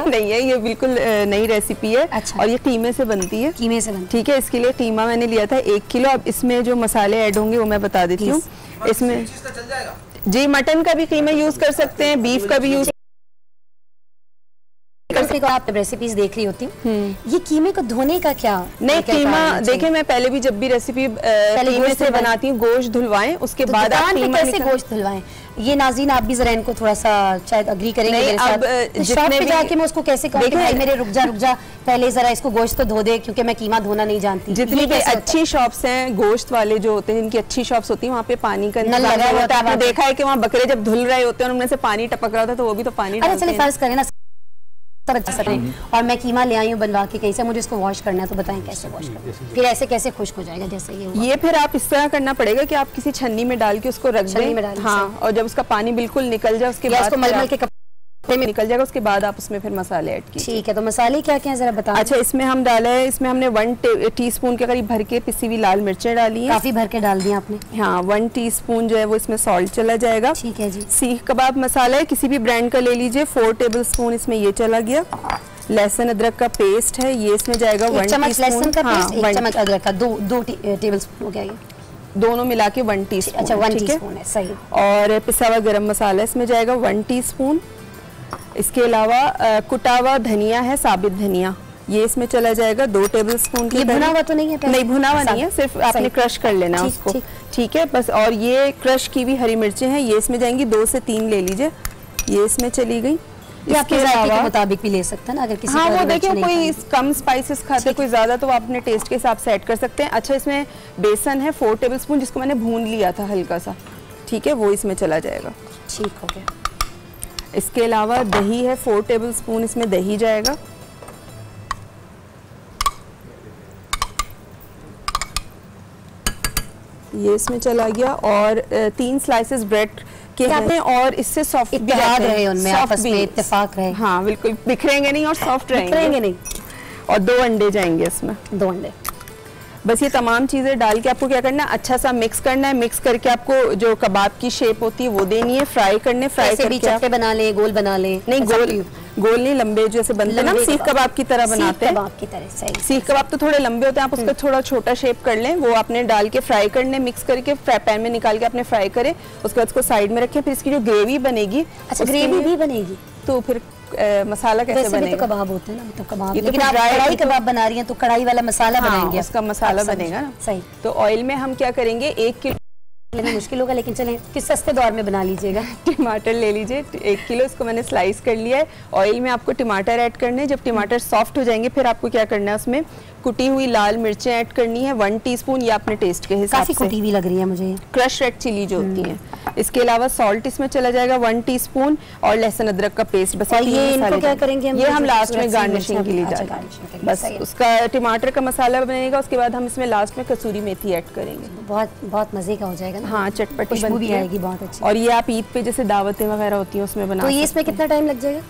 नहीं है, ये बिल्कुल नई रेसिपी है। अच्छा। और ये कीमे से बनती है। कीमे से बनती है, ठीक है। इसके लिए कीमा मैंने लिया था 1 किलो। अब इसमें जो मसाले ऐड होंगे वो मैं बता देती हूँ। इसमें जी मटन का भी कीमा यूज कर सकते हैं, बीफ का भी यूज कर आप रेसिपीज देख रही होती हूँ, ये कीमे को धोने का क्या? नहीं, कीमा देखिए, मैं पहले भी जब भी रेसिपी कीमे से बनाती हूँ, गोश्त धुलवाएं, उसके बाद आप कीमा कैसे गोश्त धुलवाएं? ये नाज़रीन आप भी जरा इनको थोड़ा सा शायद अग्री करेंगे मेरे साथ। शॉप पे जाके मैं उसको कैसे कहूँ कि भाई मेरे रुक जा पहले जरा इसको गोश्त तो धो दे, क्योंकि मैं कीमा धोना नहीं जानती। जितनी भी अच्छी शॉप्स हैं, गोश्त वाले जो होते हैं, जिनकी अच्छी शॉप्स होती है, वहाँ पे पानी का नल लगा होता है। आपने देखा है कि वहाँ बकरे जब धुल रहे होते हैं उनमें से पानी टपक रहा होता है, तो वो भी तो पानी। अरे चलिए फर्ज करें ना सब अच्छा सकें, और मैं कीमा ले आई हूँ बनवा के कहीं से, मुझे इसको वॉश करना है, तो बताएं कैसे वॉश करना, फिर ऐसे कैसे खुश्क हो जाएगा जैसे ये फिर आप इस तरह करना पड़ेगा कि आप किसी छन्नी में डाल के उसको रख दें। हाँ, और जब उसका पानी बिल्कुल निकल जाए उसके बाद मलमल के कपड़े में निकल जाएगा, उसके बाद आप उसमें फिर मसाले ऐड कीजिए। ठीक है, तो मसाले क्या क्या है जरा बताओ। अच्छा, इसमें हम डाला है, इसमें हमने 1 टीस्पून के करीब भर के पिसी हुई लाल मिर्चें डाली हैं। काफी भर के डाल दिया आपने? हाँ, 1 टीस्पून जो है वो इसमें सॉल्ट चला जाएगा। ठीक है जी। सीख कबाब मसाला है, किसी भी ब्रांड का ले लीजिए, 4 टेबलस्पून इसमें ये चला गया। लहसुन अदरक का पेस्ट है, ये इसमें जाएगा 1 चम्मच लहसुन का पेस्ट, 1 चम्मच अदरक का, 2 टेबलस्पून हो गया, ये दोनों मिला के 1 टीस्पून। अच्छा, 1 टीस्पून है, सही। और पिसा हुआ गरम मसाला इसमें जाएगा 1 टीस्पून। इसके अलावा कुटा हुआ धनिया है, साबित धनिया, ये इसमें चला जाएगा 2 टेबलस्पून। ये भुना हुआ तो नहीं है? नहीं, भुना हुआ नहीं है, सिर्फ आपने क्रश कर लेना उसको। ठीक है, बस। और ये क्रश की भी हरी मिर्चें हैं, ये इसमें जाएंगी, 2 से 3 ले लीजिए, ये इसमें चली गई। इसके जायके के मुताबिक भी ले सकते हैं ना, अगर किसी हाँ, वो देखिए कोई कम स्पाइसेस खाते हैं, कोई ज्यादा, तो आप अपने टेस्ट के हिसाब से ऐड कर सकते हैं। अच्छा, इसमें बेसन है 4 टेबलस्पून, जिसको मैंने भून लिया था हल्का सा, ठीक है, वो इसमें चला जाएगा। ठीक हो गया। इसके अलावा दही है 4 टेबलस्पून, इसमें दही जाएगा। ये इसमें चला गया। और 3 स्लाइसेस ब्रेड के हैं, और इससे सॉफ्ट भी रहे, उनमें आपस में इत्तेफाक रहे। हाँ, बिल्कुल बिखरेंगे नहीं और सॉफ्ट रहेंगे नहीं। और 2 अंडे जाएंगे इसमें, 2 अंडे। बस ये तमाम चीज़ें डाल के आपको क्या करना है, अच्छा सा मिक्स करना है। मिक्स करके आपको जो कबाब की शेप होती है वो देनी है, फ्राई करने। फ्राई करके चपटे बना लें, गोल बना लें? नहीं, गोल नहीं, लंबे जैसे बनते हैं ना, सीख कबाब की तरह बनाते हैं। कबाब की तरह, सही। सीख कबाब तो थोड़े लंबे होते हैं, आप उसका थोड़ा छोटा शेप कर लें, वो आपने डाल के फ्राई करने, मिक्स करके पैन में निकाल के आपने फ्राई करे, उसके बाद उसको साइड में रखें। फिर इसकी जो ग्रेवी बनेगी। अच्छा, ग्रेवी भी बनेगी? तो फिर मसाला कैसे बनेगा? तो कबाब होते हैं ना, मतलब कबाब, लेकिन आप कढ़ाई कबाब बना रही हैं तो कढ़ाई वाला मसाला बनाएंगे, उसका मसाला बनेगा ना। सही। तो ऑयल में हम क्या करेंगे, 1 किलो मुश्किल होगा, लेकिन चलें किस सस्ते दौर में बना लीजिएगा। टमाटर ले लीजिए 1 किलो, इसको मैंने स्लाइस कर लिया है। ऑयल में आपको टमाटर ऐड करने हैं, जब टमाटर सॉफ्ट हो जाएंगे फिर आपको क्या करना है, उसमें कुटी हुई लाल मिर्चें ऐड करनी है 1 टीस्पून, या अपने टेस्ट के हिसाब से। काफी कुटी हुई लग रही है मुझे। क्रश रेड चिली जो होती है। इसके अलावा सॉल्ट इसमें चला जाएगा 1 टीस्पून, और लहसुन अदरक का पेस्ट। बस ये इनको क्या करेंगे ये हम लास्ट में गार्निशिंग के लिए डालेंगे। बस उसका टमाटर का मसाला बनेगा, उसके बाद हम इसमें लास्ट में कसूरी मेथी ऐड करेंगे। बहुत मजे का हो जाएगा ना। हाँ, चटपटी खुशबू भी आएगी बहुत अच्छी। और ये आप ईद पे जैसे दावतें वगैरह होती हैं उसमें बना। तो ये इसमें कितना टाइम लग जाएगा?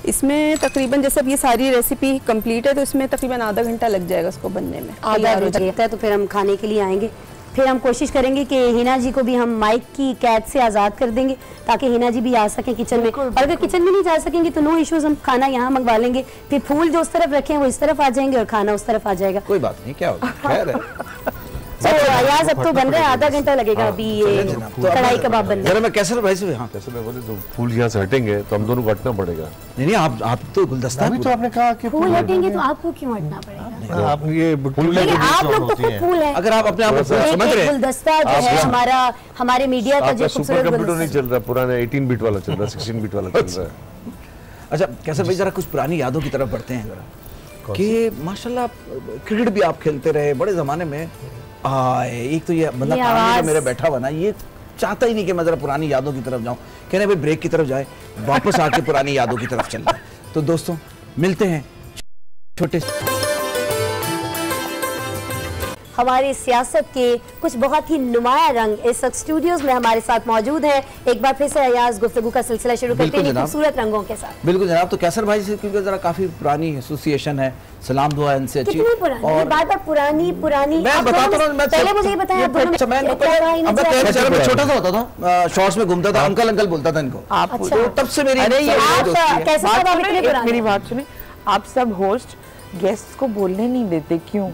इसमें तकरीबन, जैसे अब ये सारी रेसिपी कंप्लीट है तो इसमें तकरीबन आधा घंटा लग जाएगा इसको बनने में। आधा घंटा लगता है, तो फिर हम खाने के लिए आएंगे। फिर हम कोशिश करेंगे कि हिना जी को भी हम माइक की कैद से आज़ाद कर देंगे, ताकि हिना जी भी आ सकें किचन में। और अगर किचन में नहीं जा सकेंगे तो नो इश्यूज, हम खाना यहाँ मंगवा लेंगे। फिर फूल जो उस तरफ रखें वो इस तरफ आ जाएंगे और खाना उस तरफ आ जाएगा। कोई बात नहीं, क्या होगा, खैर है। तो अयाज अब तो बन रहा है, आधा घंटा लगेगा अभी ये कढ़ाई कबाब बनने। जरा मैं कैसर भाई से, हाँ कैसर भाई बोले तो फूल यहाँ से हटेंगे तो हम दोनों को हटना पड़ेगा। नहीं, आप तो गुलदस्ता अभी तो आपने कहा कि फूल हटेंगे तो आपको क्यों हटना पड़ेगा? आप ये फूल आप लोग तो खुद फूल है। अगर आप अपने आप को समझ रहे हैं, गुलदस्ता जो है हमारे मीडिया का जो सुपर कंप्यूटर नहीं चल रहा, पुराना 18 बिट वाला चल रहा है, 16 बिट वाला चल रहा है। अच्छा कैसर भाई, जरा कुछ पुरानी यादों की तरफ बढ़ते हैं जरा, कि माशाल्लाह क्रिकेट भी आप खेलते रहे बड़े जमाने में। एक तो ये बंदा काम मेरे बैठा हुआ ना, ये चाहता ही नहीं कि मैं जरा पुरानी यादों की तरफ जाऊं, कहने भाई ब्रेक की तरफ जाए, वापस आके पुरानी यादों की तरफ चल रहा है। तो दोस्तों मिलते हैं छोटे हमारी सियासत के कुछ बहुत ही नुमाया रंग इस वक्त स्टूडियोज में हमारे साथ मौजूद है। एक बार फिर से अयाज गुफ्तगू का सिलसिला शुरू करते हैं खूबसूरत रंगों के साथ। बिल्कुल जनाब, तो कैसर भाई से क्योंकि जरा काफी पुरानी एसोसिएशन है, सलाम दुआ इनसे अच्छी। और बार-बार पुरानी मैं बताता हूं, पहले मुझे ये बताया, मैं छोटा सा होता था, शॉर्ट्स में घूमता था, अंकल अंकल बोलता था इनको, तो तब से मेरी मेरी बात सुने, आप सब होस्ट गेस्ट को बोलने नहीं देते क्यों?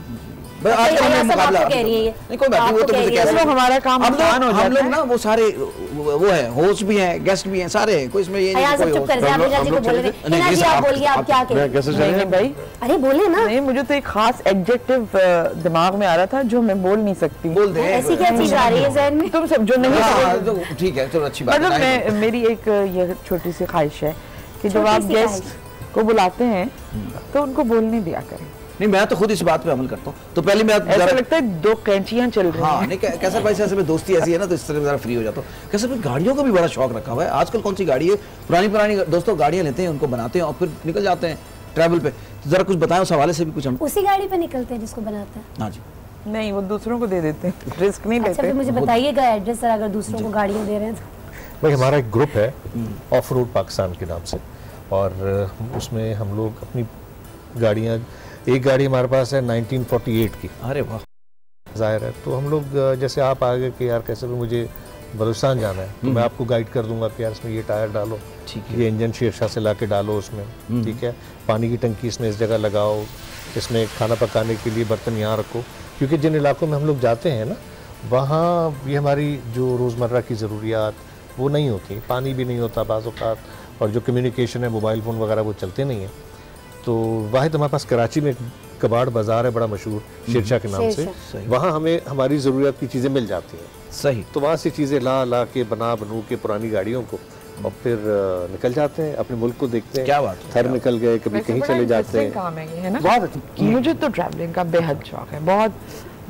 बस आज का हमें मुकाबला कह रही है ये। नहीं कोई बात नहीं, वो तो मुझे कैसे चलो हमारा काम आसान हो हम जाता लोग है। ना वो सारे वो है, होस्ट भी हैं, गेस्ट भी हैं, सारे हैं, कोई इसमें ये नहीं अयाज कोई अब चुप कर जाए, आप मीना जी को बोले थे। मीना जी आप बोलिए, आप क्या कह रहे हैं? कैसे नहीं चले नहीं भाई, अरे बोले ना, नहीं मुझे तो एक खास एडजेक्टिव दिमाग में आ रहा था जो मैं बोल नहीं सकती। बोल दे ऐसी क्या चीज आ रही है जहन में? तुम सब जो नहीं हाँ, समझ- तो ठीक है, चलो अच्छी बात मतलब है। मैं मेरी एक ये छोटी सी ख्वाहिश है कि जब छोटी आप सी गेस्ट को बुलाते हैं तो उनको बोलने दिया करें। नहीं मैं तो खुद इस बात पे अमल करता हूँ। तो पहले मैं ऐसा जरा- लगता है दो कैंचियां चल रही हाँ हैं। नहीं कैसर भाई से ऐसे में दोस्ती ऐसी है ना, तो इस तरह जरा फ्री हो जाता हूँ। कैसर भाई गाड़ियों का भी बड़ा शौक रखा हुआ है। आजकल कौन सी गाड़ी है, पुरानी दोस्तों गाड़ियाँ लेते हैं, उनको बनाते हैं और फिर निकल जाते हैं ट्रैवल पे। तो जरा कुछ बताएं उस हवाले से भी कुछ हम। उसी गाड़ी पे निकलते हैं जिसको बनाते हैं। हाँ जी, नहीं वो दूसरों को दे देते हैं, रिस्क नहीं अच्छा फिर लेते। मुझे बताइएगा एड्रेस सर, अगर दूसरों को गाड़ियाँ दे रहे हैं तो। भाई हमारा एक ग्रुप है ऑफ रोड पाकिस्तान के नाम से, और उसमें हम लोग अपनी गाड़ियाँ, एक गाड़ी हमारे पास है 1948 की, अरे वाह, जाहिर है। तो हम लोग जैसे आप आ गए कि यार कैसे भी मुझे बलूचिस्तान जाना है, तो मैं आपको गाइड कर दूंगा कि यार इसमें ये टायर डालो, ठीक है। ये इंजन शेरशाह से ला के डालो उसमें, ठीक है, पानी की टंकी इसमें इस जगह लगाओ, इसमें खाना पकाने के लिए बर्तन यहाँ रखो। क्योंकि जिन इलाकों में हम लोग जाते हैं ना, वहाँ ये हमारी जो रोज़मर्रा की ज़रूरियात वो नहीं होती, पानी भी नहीं होता बाज़ औक़ात, और जो कम्युनिकेशन है, मोबाइल फ़ोन वगैरह वो चलते नहीं हैं। तो वाहिद हमारे पास कराची में एक कबाड़ बाज़ार है बड़ा मशहूर, शेरशाह के नाम से, सही। वहाँ हमें हमारी ज़रूरियात की चीज़ें मिल जाती हैं। सही। तो वहाँ से चीज़ें ला के बनू के पुरानी गाड़ियों को, और फिर निकल जाते हैं अपने मुल्क को देखते हैं। क्या बात है, थर निकल गए, कभी वैसे कहीं बड़ा चले जाते interesting हैं। काम है ये, है ना? बहुत अच्छा। मुझे तो ट्रैवलिंग का बेहद शौक है, बहुत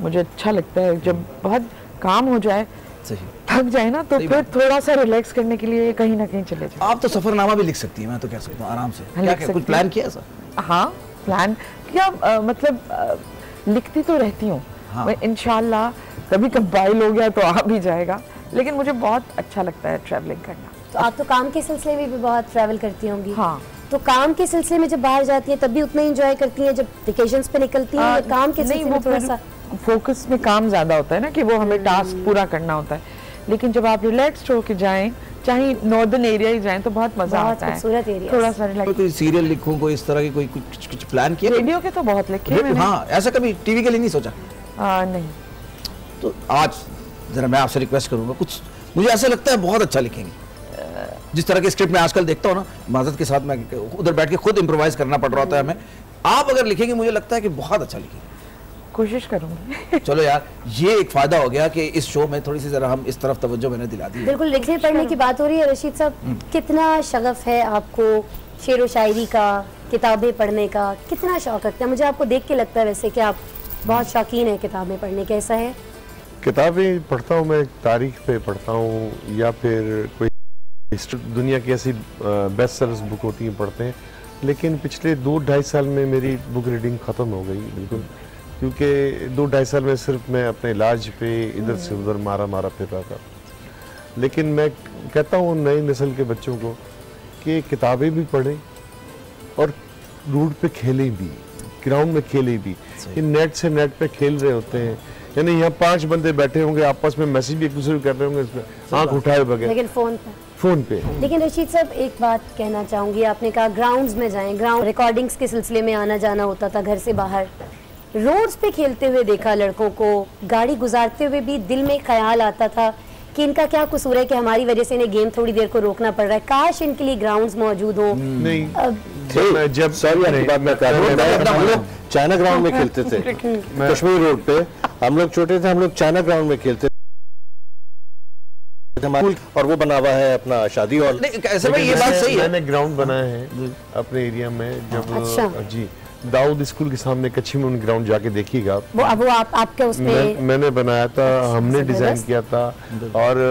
मुझे अच्छा लगता है जब बहुत काम हो जाए, सही। थक जाए ना, तो सही फिर थोड़ा सा रिलैक्स करने के लिए कहीं ना कहीं चले जाए। आप तो सफरनामा भी लिख सकती हैं, मैं तो कह सकता हूँ आराम से। हाँ, क्या लिख क्या सकती कुछ प्लान हूँ। किया ऐसा? हाँ प्लान क्या, मतलब लिखती तो रहती हूँ हाँ। मैं, इंशाल्लाह कभी कंपाइल हो गया तो आ भी जाएगा, लेकिन मुझे बहुत अच्छा लगता है ट्रैवलिंग करना। तो आप तो काम के सिलसिले में भी बहुत ट्रैवल करती होंगी। हाँ। तो काम के सिलसिले में जब बाहर जाती है तब भी उतना एंजॉय करती हैं जब वेकेशंस पे निकलती हैं, या काम के नहीं, सिलसिले वो में थोड़ा फिर सा? फोकस में काम ज्यादा होता है ना, कि वो हमें टास्क पूरा करना होता है, लेकिन जब आप रिलैक्स्ड होके जाएं, चाहे नॉर्दर्न एरिया ही जाएं, तो बहुत मजा बहुत आता है। खूबसूरत एरिया। थोड़ा सा रिलैक्स। कोई सीरियल लिखूं, कोई इस तरह की कोई कुछ प्लान किया? रेडियो के तो बहुत लिखे मैंने। हाँ, ऐसा कभी टीवी के लिए नहीं सोचा? नहीं। तो आज जरा मैं आपसे रिक्वेस्ट करूंगा, कुछ मुझे ऐसा लगता है बहुत अच्छा लिखेंगे। जिस तरह के स्क्रिप्ट मैं आजकल देखता हूँ ना, माजरत के साथ मैं उधर बैठ के खुद इम्प्रोवाइज करना पड़ रहा होता है हमें। आप अगर लिखेंगे मुझे लगता है कि बहुत अच्छा लिखेंगे। कोशिश करूंगी। चलो यार, ये एक फायदा हो गया कि इस शो में थोड़ी सी जरा हम इस तरफ तवज्जो मैंने दिला दी है। बिल्कुल, लिखने पढ़ने की बात हो रही है रशीद साहब, कितना शगफ है आपको शेर व शायरी का, किताबें पढ़ने का, कितना शौक रखते हैं? मुझे आपको देख के लगता है वैसे कि आप बहुत शौकीन है किताबें पढ़ने के, ऐसा है? किताबें पढ़ता हूँ मैं, तारीख पे पढ़ता हूँ, या फिर कोई दुनिया की ऐसी बेस्ट सेलर्स बुक होती हैं पढ़ते हैं। लेकिन पिछले 2-2.5 साल में मेरी बुक रीडिंग ख़त्म हो गई बिल्कुल, क्योंकि 2-2.5 साल में सिर्फ मैं अपने इलाज पे इधर से उधर मारा फिर रहा था। लेकिन मैं कहता हूँ नई नस्ल के बच्चों को कि किताबें भी पढ़ें और रोड पे खेलें भी, ग्राउंड में खेलें भी। ये नेट से नेट पे खेल रहे होते हैं, यानी यहाँ 5 बंदे बैठे होंगे, आपस में मैसेज भी एक दूसरे को कर रहे होंगे, इसमें आंख उठाए बगैर, लेकिन फोन पे। लेकिन रशीद साहब एक बात कहना चाहूंगी, आपने कहा ग्राउंड्स में जाएं, ग्राउंड रिकॉर्डिंग्स के सिलसिले में आना जाना होता था घर से बाहर, रोड्स पे खेलते हुए देखा लड़कों को, गाड़ी गुजारते हुए भी दिल में ख्याल आता था कि इनका क्या कसूर है कि हमारी वजह से इन्हें गेम थोड़ी देर को रोकना पड़ रहा है, काश इनके लिए ग्राउंड्स मौजूद हो। नहीं, जब हम लोग चाइना ग्राउंड में खेलते थे, कश्मीर रोड पे हम लोग छोटे थे, हम लोग चाइना ग्राउंड में खेलते थे, और वो बना हुआ है अपना शादी हॉल। ऐसे में ये बात सही है। मैंने ग्राउंड बनाया है अपने एरिया में, जब अच्छा। जी दाऊद स्कूल के सामने कच्ची में ग्राउंड जाके देखिएगा आप। वो आपके उसमें मैंने बनाया था, हमने डिजाइन किया था, और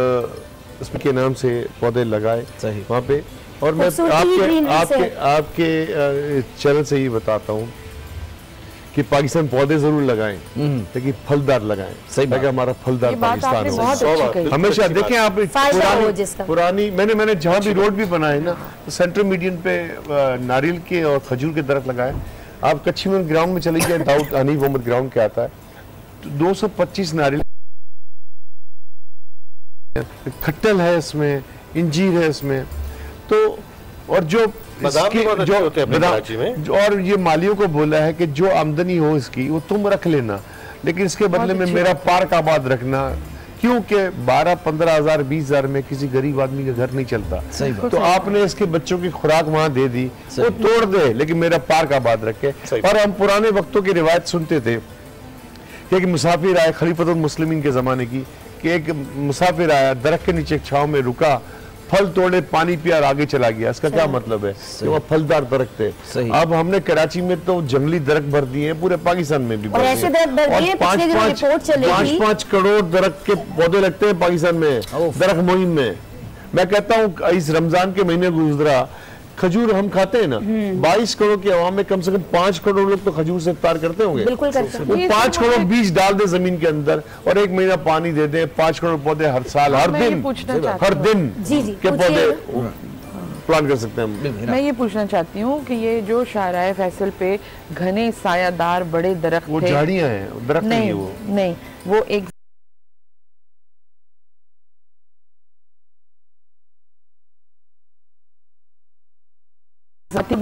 उसके नाम से पौधे लगाए वहाँ पे। और मैं आपके चैनल से ही बताता हूँ कि पाकिस्तान पौधे जरूर लगाएं, लेकिन फलदार लगाएं, सही बात। हमारा फलदार पाकिस्तान हो। हमेशा देखें आप पुरानी मैंने जहाँ भी रोड भी बनाए ना, तो सेंट्रल मीडियन पे नारियल के और खजूर के दरख्त लगाए। आप कच्ची में ग्राउंड में चले जाए, दाऊद हनीफ मोहम्मद ग्राउंड के आता है, तो 225 नारियल, खट्टल है इसमें, इंजीर है इसमें, तो और जो और ये मालियों को बोला है कि जो आमदनी हो इसकी वो तुम रख लेना, लेकिन इसके बदले में मेरा पार्क आबाद रखना, क्योंकि 12-15 हज़ार 20 हज़ार में किसी गरीब आदमी का घर नहीं चलता। तो आपने इसके बच्चों की खुराक वहां दे दी, वो तोड़ दे लेकिन मेरा पार्क आबाद रखे। और हम पुराने वक्तों की रिवायत सुनते थे कि एक मुसाफिर आया, खलीफतुल मुस्लिमीन के ज़माने की, कि एक मुसाफिर आया, दरख्त के नीचे छांव में रुका, फल तोड़े, पानी पिया और आगे चला गया। इसका क्या मतलब है कि वो फलदार दरख्त है। अब हमने कराची में तो जंगली दरख्त भर दिए हैं, पूरे पाकिस्तान में भी भर दिए हैं। 5-5 करोड़ दरख्त के पौधे लगते हैं पाकिस्तान में दरख्त मुहिम में। मैं कहता हूँ इस रमजान के महीने गुजरा, खजूर हम खाते हैं ना, 22 करोड़ की आवाम में कम से कम 5 करोड़ लोग तो खजूर से इफ्तार करते होंगे। बिल्कुल करते हैं। वो 5 करोड़ बीज डाल दे जमीन के अंदर और 1 महीना पानी दे दे, 5 करोड़ पौधे हर साल, हर दिन के पौधे प्लान कर सकते हैं। मैं ये पूछना चाहती हूँ कि ये जो शाहराए फैसल पे घने सायादार बड़े दरख्त, वो झाड़ियाँ हैं, दरख्त नहीं है। वो एक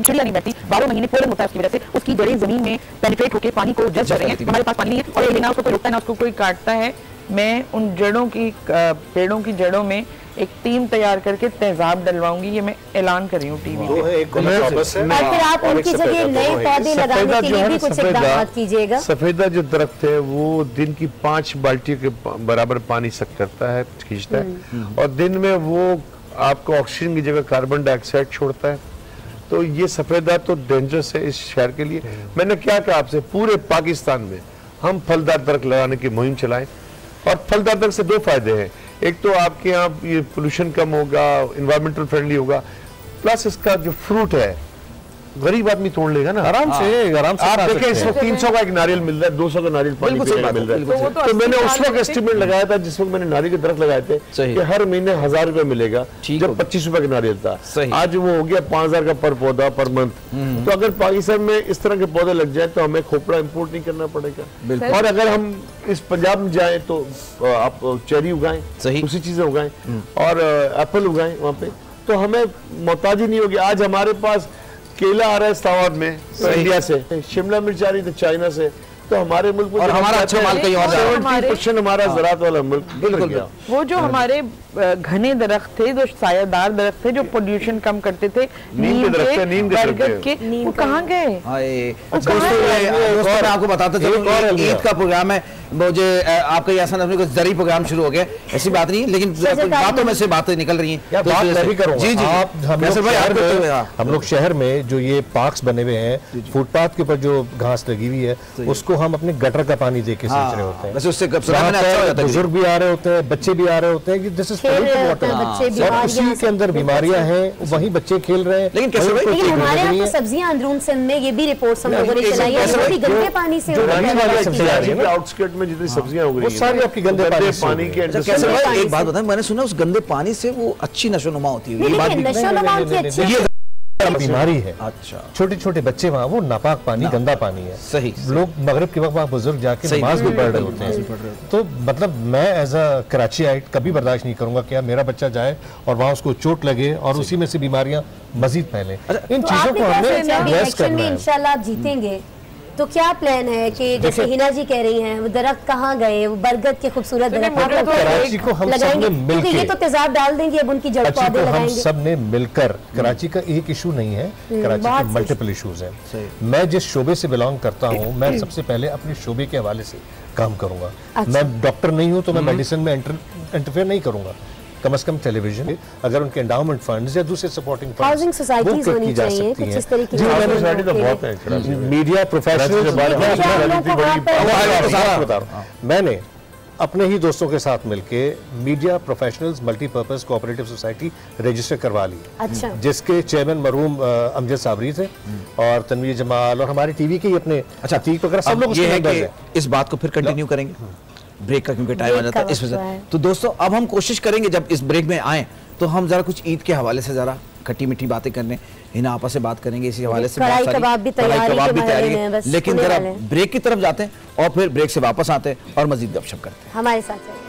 चिड़िया नहीं बैठती, 12 महीने पोलन होता है, उसकी वजह से उसकी जड़ें जमीन में पेनिट्रेट होकर पानी को जज़्ब कर रही हैं। हमारे पास पानी नहीं है और ये ना उसको कोई रोकता है ना उसको कोई काटता है। मैं उन जड़ों की, पेड़ों की जड़ों में एक टीम तैयार करके तेजाब डलवाऊंगी, ये मैं ऐलान कर रही हूँ टीवी में। और फिर आप उनकी जगह नए पौधे लगाने के लिए भी कुछ इक़दाम कीजिएगा। सफेदा जो दरख्त है वो दिन की 5 बाल्टियों के बराबर पानी सक करता है, खींचता है, और दिन में वो आपको ऑक्सीजन की जगह कार्बन डाइऑक्साइड छोड़ता है। तो ये सफेदा तो डेंजरस है इस शहर के लिए। मैंने क्या कहा आपसे, पूरे पाकिस्तान में हम फलदार दरख्त लगाने की मुहिम चलाएं। और फलदार दरख्त से 2 फायदे हैं, एक तो आपके यहाँ ये पोल्यूशन कम होगा, इन्वायरमेंटल फ्रेंडली होगा, प्लस इसका जो फ्रूट है गरीब आदमी तोड़ लेगा ना आराम से। आप देखें इस वक्त 300 का एक नारियल मिल रहा है, 200 का नारियल पानी मिल रहा है। तो मैंने उस वक्त एस्टिमेट लगाया था जिस वक्त मैंने नारियल के दरख्त लगाए थे कि हर महीने 1000 रुपए मिलेगा, जब 25 रुपए का नारियल था। आज वो हो गया 5000 का पर पौधा पर मंथ। तो अगर पाकिस्तान में इस तरह के पौधे लग जाए तो हमें खोपड़ा इम्पोर्ट नहीं करना पड़ेगा। और अगर हम इस पंजाब में जाए तो आप चेरी उगाएं, दूसरी चीजें उगाएं और एप्पल उगाएं वहाँ पे, तो हमें मोहताजी नहीं होगी। आज हमारे पास केला आ रहा है इस्लामाबाद में तो इंडिया से, शिमला मिर्च आ रही तो चाइना से, तो हमारे मुल्क में और हमारा अच्छा माल कहीं और 70% हमारा ज़राअत वाला मुल्क बिल्कुल गया। वो जो हमारे घने दरख्त थे, जो सायादार दरख्त थे, जो पोल्यूशन कम करते थे, नीम के, बरगद के, वो कहाँ गए? दोस्तों मैं आपको बताता चलूं, ईद का प्रोग्राम है, मुझे आपका ऐसा ना कुछ जरी प्रोग्राम शुरू हो गया, ऐसी बात नहीं, लेकिन बातों में से बातें निकल रही हैं। बात मैं भी करूंगा। जी जी, हम लोग शहर में जो ये पार्क्स बने हुए हैं, फुटपाथ के ऊपर जो घास लगी हुई है, उसको हम अपने गटर का पानी दे के सींच रहे होते हैं। वैसे उससे बुजुर्ग भी आ रहे होते हैं, बच्चे भी आ रहे होते हैं कि दिस इज और उसी के अंदर बीमारियां हैं, वहीं बच्चे खेल रहे हैं। लेकिन हमारे यहाँ सब्जियां अंदरून सिंध में ये भी रिपोर्ट हम लोगों ने चलाई है, गंदे पानी से आउटस्कर्ट में जितनी सब्जियां हो गई वो सारी आपकी गंदे पानी के। एक बात बताएं, मैंने सुना उस गंदे पानी से वो अच्छी नशोनुमा होती है, बीमारी है। अच्छा, छोटे छोटे बच्चे वहाँ, वो नापाक पानी, गंदा पानी है। सही, लोग मगरिब के वक्त वहाँ बुजुर्ग जाके नमाज भी पढ़ रहे होते हैं। तो मतलब मैं एज अ कराची आइट कभी बर्दाश्त नहीं करूंगा कि मेरा बच्चा जाए और वहाँ उसको चोट लगे और उसी में से बीमारियां मजीद फैले। इन चीजों को हमें एड्रेस करना है। इंशाल्लाह आप जीतेंगे तो क्या प्लान है कि जैसे हिना जी कह रही हैं, वो दरख्त कहाँ गए, वो बरगद के खूबसूरत दरख्त कराची को हम सब ने मिलकर, ये तो तेजाब डाल देंगे, अब उनकी जड़ पौधे लगाएंगे। हम सब ने मिलकर, कराची का एक इशू नहीं है, कराची के मल्टीपल इश्यूज हैं। मैं जिस शोबे से बिलोंग करता हूँ, मैं सबसे पहले अपने शोबे के हवाले से काम करूंगा। मैं डॉक्टर नहीं हूँ तो मैं मेडिसिन में इंटरफेयर नहीं करूंगा। कम से कम टेलीविजन, अगर उनके एंडाउमेंट फंड्स या दूसरे सपोर्टिंग हाउसिंग सोसाइटीज होनी चाहिए, कुछ इस तरीके की सोसाइटी तो बहुत है। मीडिया प्रोफेशनल्स, मैंने अपने ही दोस्तों के साथ मिलके media professionals multipurpose cooperative society register करवा ली। अच्छा। जिसके चेयरमैन मरहूम अमजद साबरी थे और तनवीर जमाल और हमारे टीवी के ही अपने अतीक वगैरह सब लोग ये है कि इस बात को फिर कंटिन्यू करेंगे ब्रेक का, क्योंकि टाइम आ जाता है इस वजह से। तो दोस्तों अब हम कोशिश करेंगे जब इस ब्रेक में आए तो हम जरा कुछ ईद के हवाले से जरा खट्टी मीठी बातें करने, हिना आपस से बात करेंगे इसी हवाले से। कढ़ाई कबाब भी तैयारी है, लेकिन जरा ब्रेक की तरफ जाते हैं और फिर ब्रेक से वापस आते हैं और मजीद गपशप करते हैं। हमारे साथ चलिए।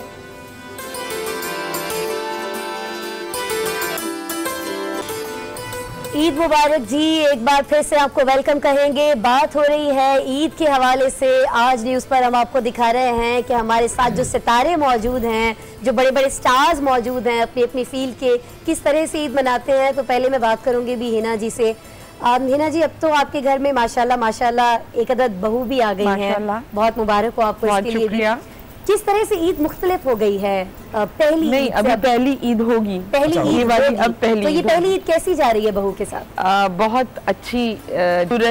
ईद मुबारक जी। एक बार फिर से आपको वेलकम कहेंगे। बात हो रही है ईद के हवाले से। आज न्यूज़ पर हम आपको दिखा रहे हैं कि हमारे साथ जो सितारे मौजूद हैं, जो बड़े बड़े स्टार्स मौजूद हैं अपनी अपनी फील्ड के, किस तरह से ईद मनाते हैं। तो पहले मैं बात करूंगी भी हिना जी से। हिना जी, अब तो आपके घर में माशाल्लाह माशाल्लाह एक अदद बहू भी आ गई है, बहुत मुबारक हो आपको इसके लिए। किस तरह से ईद मुख्तलिफ हो गई है? पहली नहीं, अभी पहली ईद होगी, पहली ईद वाली अब पहली। तो ये पहली ईद कैसी जा रही है बहू के साथ? बहुत अच्छी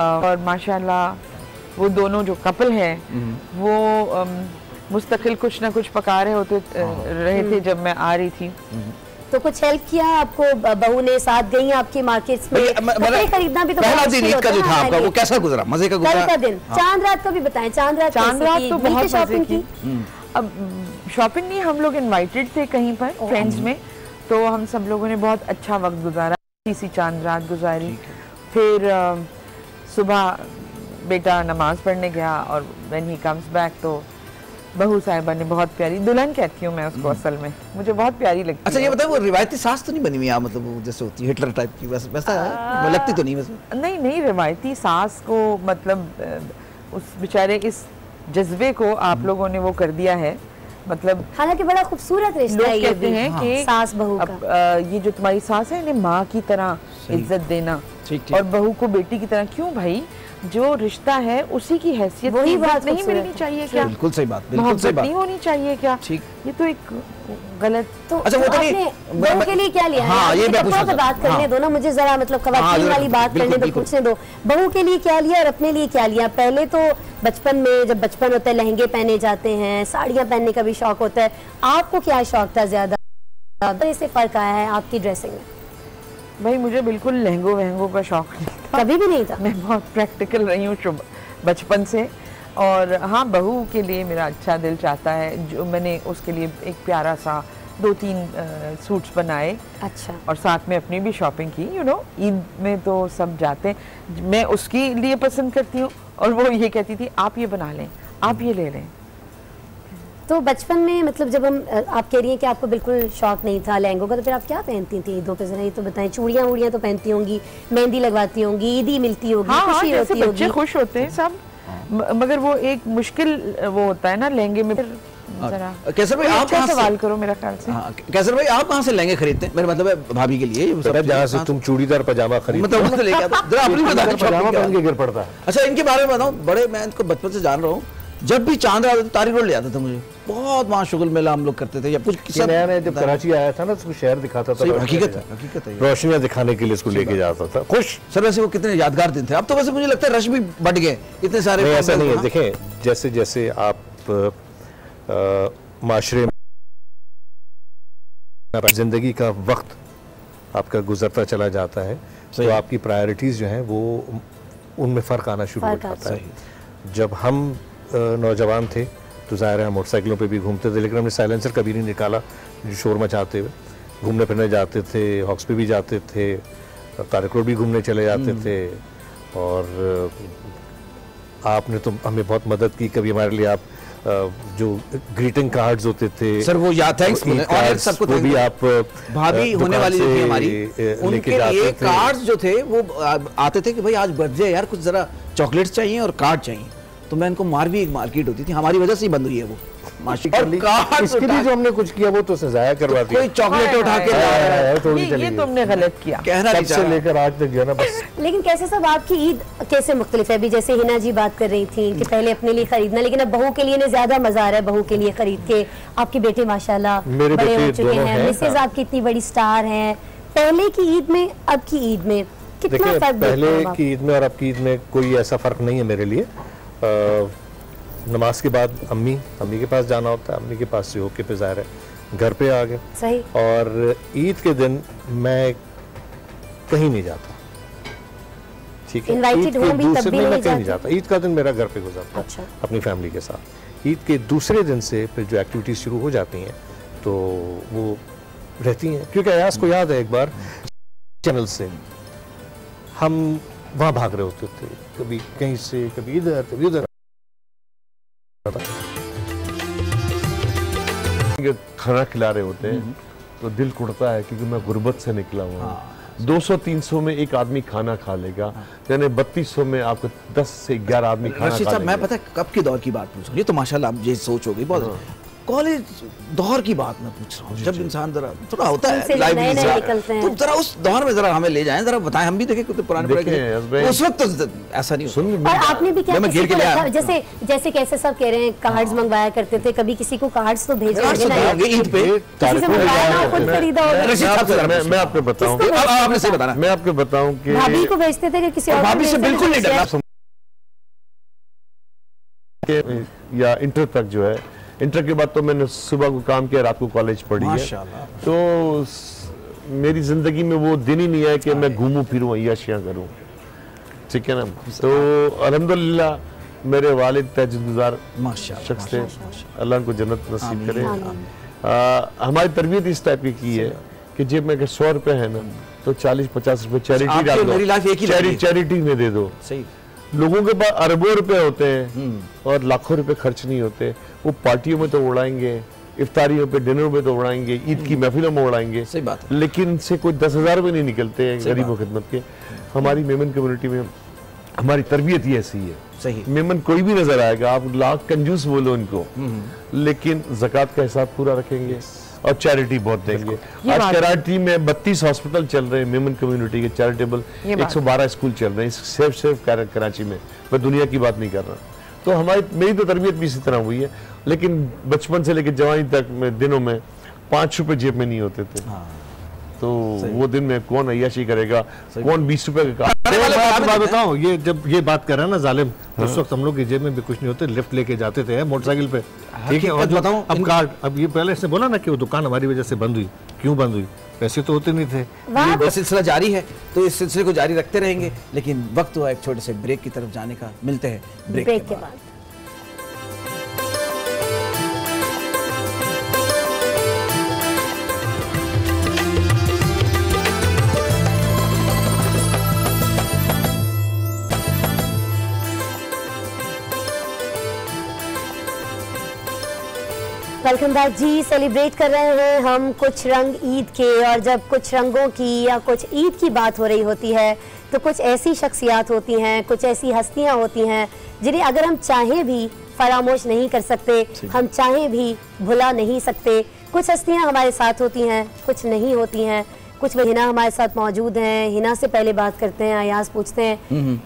और माशाल्लाह वो दोनों जो कपल है वो मुस्तकिल कुछ ना कुछ पका रहे थे जब मैं आ रही थी। तो कुछ हेल्प किया आपको बहू ने? साथ गई आपकी मार्केट्स में कपड़े खरीदना भी तो पहला दिन ईद का जो था आपका वो कैसा गुजरा? मजे का गुजरा? कल का दिन चांद रात का भी बताएं। चांद रात तो बहुत शॉपिंग की। अब शॉपिंग नहीं, हम लोग इनवाइटेड थे कहीं पर फ्रेंड्स में, तो हम सब लोगों ने बहुत अच्छा वक्त गुजारा, सी चांद रात गुजारी। फिर सुबह बेटा नमाज पढ़ने गया और व्हेन ही कम्स बैक तो बहू साहिबा ने बहुत प्यारी, दुल्हन कहती हूँ मैं उसको असल में, मुझे बहुत प्यारी लगती है। अच्छा ये बताओ, वो रिवायती सास तो नहीं बनी हुई आप, मतलब वो जैसे होती है हिटलर टाइप की, वैसा लगती तो नहीं वैसे? नहीं, रिवायती सास को मतलब उस बेचारे इस जज्बे को आप लोगों ने वो कर दिया है, मतलब हालांकि बड़ा खूबसूरत रिश्ता है। लोग कहते हैं कि सास बहू का ये जो तुम्हारी सास है इन्हें माँ की तरह इज्जत देना, और बहू को बेटी की तरह। क्यों भाई, जो रिश्ता है उसी की हैसियत वही बात नहीं मिलनी चाहिए क्या? बिल्कुल सही बात, बिल्कुल सही बात नहीं होनी चाहिए क्या? ठीक, ये तो एक गलत। तो अच्छा वो तो आपने बहू के लिए क्या लिया? हाँ, ये तो बात करने दो ना, मुझे जरा मतलब ख़वातीन वाली बात करने दो, पूछने दो बहू के लिए क्या लिया और अपने लिए क्या लिया। पहले तो बचपन में, जब बचपन होता है, लहंगे पहने जाते हैं, साड़ियाँ पहनने का भी शौक होता है। आपको क्या शौक था ज्यादा? इससे फर्क आया है आपकी ड्रेसिंग में? भाई मुझे बिल्कुल लहंगों वहंगों का शौक नहीं था, कभी भी नहीं था। मैं बहुत प्रैक्टिकल रही हूँ बचपन से। और हाँ, बहू के लिए मेरा अच्छा दिल चाहता है, जो मैंने उसके लिए एक प्यारा सा 2-3 सूट्स बनाए। अच्छा। और साथ में अपनी भी शॉपिंग की। ईद में तो सब जाते हैं, मैं उसके लिए पसंद करती हूँ और वो ये कहती थी आप ये बना लें, आप ये ले लें। तो बचपन में मतलब जब आप कह रही हैं कि आपको बिल्कुल शौक नहीं था लहंगों का, तो फिर आप क्या पहनती थी ईदों पे? जरा ये तो बताएं। चूड़ियाँ वूड़ियाँ तो पहनती होंगी, मेहंदी लगवाती होंगी, ईदी मिलती होगी, खुशी होती होगी, बच्चे खुश होते हैं सब, मगर वो एक मुश्किल वो होता है ना लहंगे में। कैसर भाई आप क्या सवाल करो मेरा ख्याल से। कैसर भाई आप कहाँ से लहंगे खरीदते हैं? मेरा मतलब है भाभी के लिए, जहाँ से तुम चूड़ीदार पजामा खरीदते हो, मतलब लेके आता जरा अपनी पजामा पहन के गिर पड़ता है। अच्छा इनके बारे में बताऊँ, बड़े मैं इनको बचपन से जान रहा हूँ, जब भी चांद आता था तारीख रोड ले आता था मुझे, बहुत वहाँ शुगल मेला हम लोग करते थे या कुछ नया जब कराची आया था ना तो शहर दिखाता था, हकीकत है, रोशनियां दिखाने के लिए इसको लेके जाता था। खुश सर वैसे वो कितने यादगार दिन थे। अब तो वैसे मुझे लगता है रश भी बढ़ गए, इतने सारे। ऐसा नहीं है, देखें जैसे जैसे आप माशरे में जिंदगी का वक्त आपका गुजरता चला जाता है तो आपकी प्रायोरिटीज जो हैं वो उनमें फ़र्क आना शुरू हो जाता है। जब हम नौजवान थे तो ज़ाहिर है हम मोटरसाइकिलों पे भी घूमते थे, लेकिन हमने साइलेंसर कभी नहीं निकाला जो शोर मचाते हुए। घूमने फिरने जाते थे, हॉक्स पे भी जाते थे, तारिक रोड भी घूमने चले जाते थे। और आपने तो हमें बहुत मदद की, कभी हमारे लिए आप जो ग्रीटिंग कार्ड्स होते थे सर वो याद थैंक्स और सबको वो भी आप भाभी होने वाली जो थी हमारी, उनके लिए कार्ड्स जो थे वो आते थे कि भाई आज बर्थडे है यार, कुछ जरा चॉकलेट्स चाहिए और कार्ड चाहिए। तो मैं इनको मारवी एक मार्केट होती थी, हमारी वजह से ही बंद हुई है वो मार्केट। इसके लिए जो हमने कुछ किया वो तो ज़ाया करवा दिया। कोई चॉकलेट उठा के ये तुमने गलत किया, तब से लेकर आज तक जो है ना बस। लेकिन कैसे सब आपकी ईद कैसे मुख्तलिफ है? अभी जैसे हिना जी बात कर रही थी कि पहले अपने लिए खरीदना, लेकिन अब बहू के लिए ज्यादा मजा आ रहा है बहू के लिए खरीद के। आपके बेटे माशाल्लाह बड़े हो चुके हैं, मिसेज आपकी इतनी बड़ी स्टार हैं। पहले की ईद में अब की ईद में कितना फर्क? पहले की ईद में और अब की ईद में कोई ऐसा फर्क नहीं है मेरे लिए। नमाज के बाद अम्मी के पास जाना होता है, अम्मी के पास से होके फिर ज़ाहिर है घर पे आ गए। सही। और ईद के दिन मैं कहीं नहीं जाता, ठीक है, ईद के दूसरे दिन मैं कहीं नहीं जाता। ईद का दिन मेरा घर पे गुजरता है। अच्छा। अपनी फैमिली के साथ। ईद के दूसरे दिन से फिर जो एक्टिविटीज शुरू हो जाती हैं तो वो रहती हैं, क्योंकि अयास को याद है एक बार चैनल से हम वहाँ भाग रहे होते थे, कभी कहीं से कभी इधर कभी उधर। खाना खिला रहे होते हैं तो दिल कुड़ता है क्योंकि मैं गुर्बत से निकला हूँ। 200-300 में एक आदमी खाना खा लेगा, यानी 3200 में आपको 10 से 11 आदमी खाना रशीद खा साहब, मैं लेंगे। पता है कब के दौर की बात पूछ रहा हूँ, ये तो माशाल्लाह आप ये सोच हो गई बहुत। कॉलेज दौर की बात मैं पूछ रहा हूँ, जब इंसान जरा थोड़ा होता स्कूल से है जब लाइब्रेरी नए-नए निकलते हैं। तो जरा उस दौर में जरा हमें ले जाएं, जरा बताएं, हम भी देखें कुछ पुराने देखें, उस वक्त तो ऐसा नहीं सुन होता। और आपने भी क्या मैं किसी घेर के को ले रखा, आया। जैसे जैसे कैसे सब कह रहे हैं कार्ड्स मंगवाया करते थे, कभी किसी को कार्ड्स तो भेजे होंगे ना यार। ईद पे किसी से मंगवाया ना, खुद खरीदा होगा। रशीद साहब से जरा मैं आपको बताऊं, किसको अब आपने सही बताना। मैं आपको बताऊं कि भाभी को भेजते थे कि किसी और को भाभी से भेजते थे? बिल्कुल नहीं डरना। या इंटर तक जो है, इंटर के बाद तो मैंने सुबह को काम किया, रात को कॉलेज पढ़ी है, माशाल्लाह। तो मेरी जिंदगी में वो दिन ही नहीं आया कि मैं घूमूं फिरूं अय्याशियां करूं, ठीक है ना। तो अल्हम्दुलिल्लाह मेरे वालिद तहज्जुदगुज़ार माशाल्लाह, शख्स थे, अल्लाह उनको जन्नत नसीब करे। आमीन। हमारी तरबियत इस टाइप की है कि जेब में अगर 100 रुपए है ना तो 40-50 रुपए चैरिटी आपकी डाल दो, मेरी लाइफ एक ही लगी है। चैरिटी में दे दो। सही। लोगों के पास अरबों रुपए होते हैं और लाखों रुपए खर्च नहीं होते, वो पार्टियों में तो उड़ाएंगे, इफ्तारियों पे डिनर में तो उड़ाएंगे, ईद की महफिलों में उड़ाएंगे, सही बात है। लेकिन से कोई 10,000 रुपए नहीं निकलते हैं सही गरीबों खिदमत के। हमारी मेमन कम्युनिटी में हमारी तरबियत ही ऐसी है। सही। मेमन कोई भी नजर आएगा, आप लाख कंजूस बोलो इनको, लेकिन ज़कात का हिसाब पूरा रखेंगे और चैरिटी बहुत देंगे। आज कराची में 32 हॉस्पिटल चल रहे हैं मेमन कम्युनिटी के चैरिटेबल, 112 स्कूल चल रहे हैं सिर्फ कराची में, मैं दुनिया की बात नहीं कर रहा। तो मेरी तो तरबियत भी इसी तरह हुई है, लेकिन बचपन से लेकर जवानी तक में दिनों में 5 रुपए जेब में नहीं होते थे। तो वो दिन में कौन अय्याशी करेगा, कौन 20 रुपए का मैं बात बताऊं, ये जब ये बात कर रहा है ना जालिम, उस वक्त हम लोग की जेब में भी कुछ नहीं होते, लिफ्ट लेके जाते थे मोटरसाइकिल पे, ठीक है। और बताऊं, अब कार्ड, अब ये पहले इसने बोला ना कि वो दुकान हमारी वजह से बंद हुई, क्यों बंद हुई, पैसे तो होते नहीं थे। ये सिलसिला जारी है, तो इस सिलसिले को जारी रखते रहेंगे, लेकिन वक्त हुआ एक छोटे से ब्रेक की तरफ जाने का। मिलते हैं ब्रेक के बाद। वेलकम बैक जी। सेलिब्रेट कर रहे हैं हम कुछ रंग ईद के, और जब कुछ रंगों की या कुछ ईद की बात हो रही होती है तो कुछ ऐसी शख्सियात होती हैं, कुछ ऐसी हस्तियां होती हैं जिन्हें अगर हम चाहें भी फरामोश नहीं कर सकते, हम चाहें भी भुला नहीं सकते। कुछ हस्तियां हमारे साथ होती हैं, कुछ नहीं होती हैं। कुछ वो हिना हमारे साथ मौजूद हैं। हिना से पहले बात करते हैं, अयाज पूछते हैं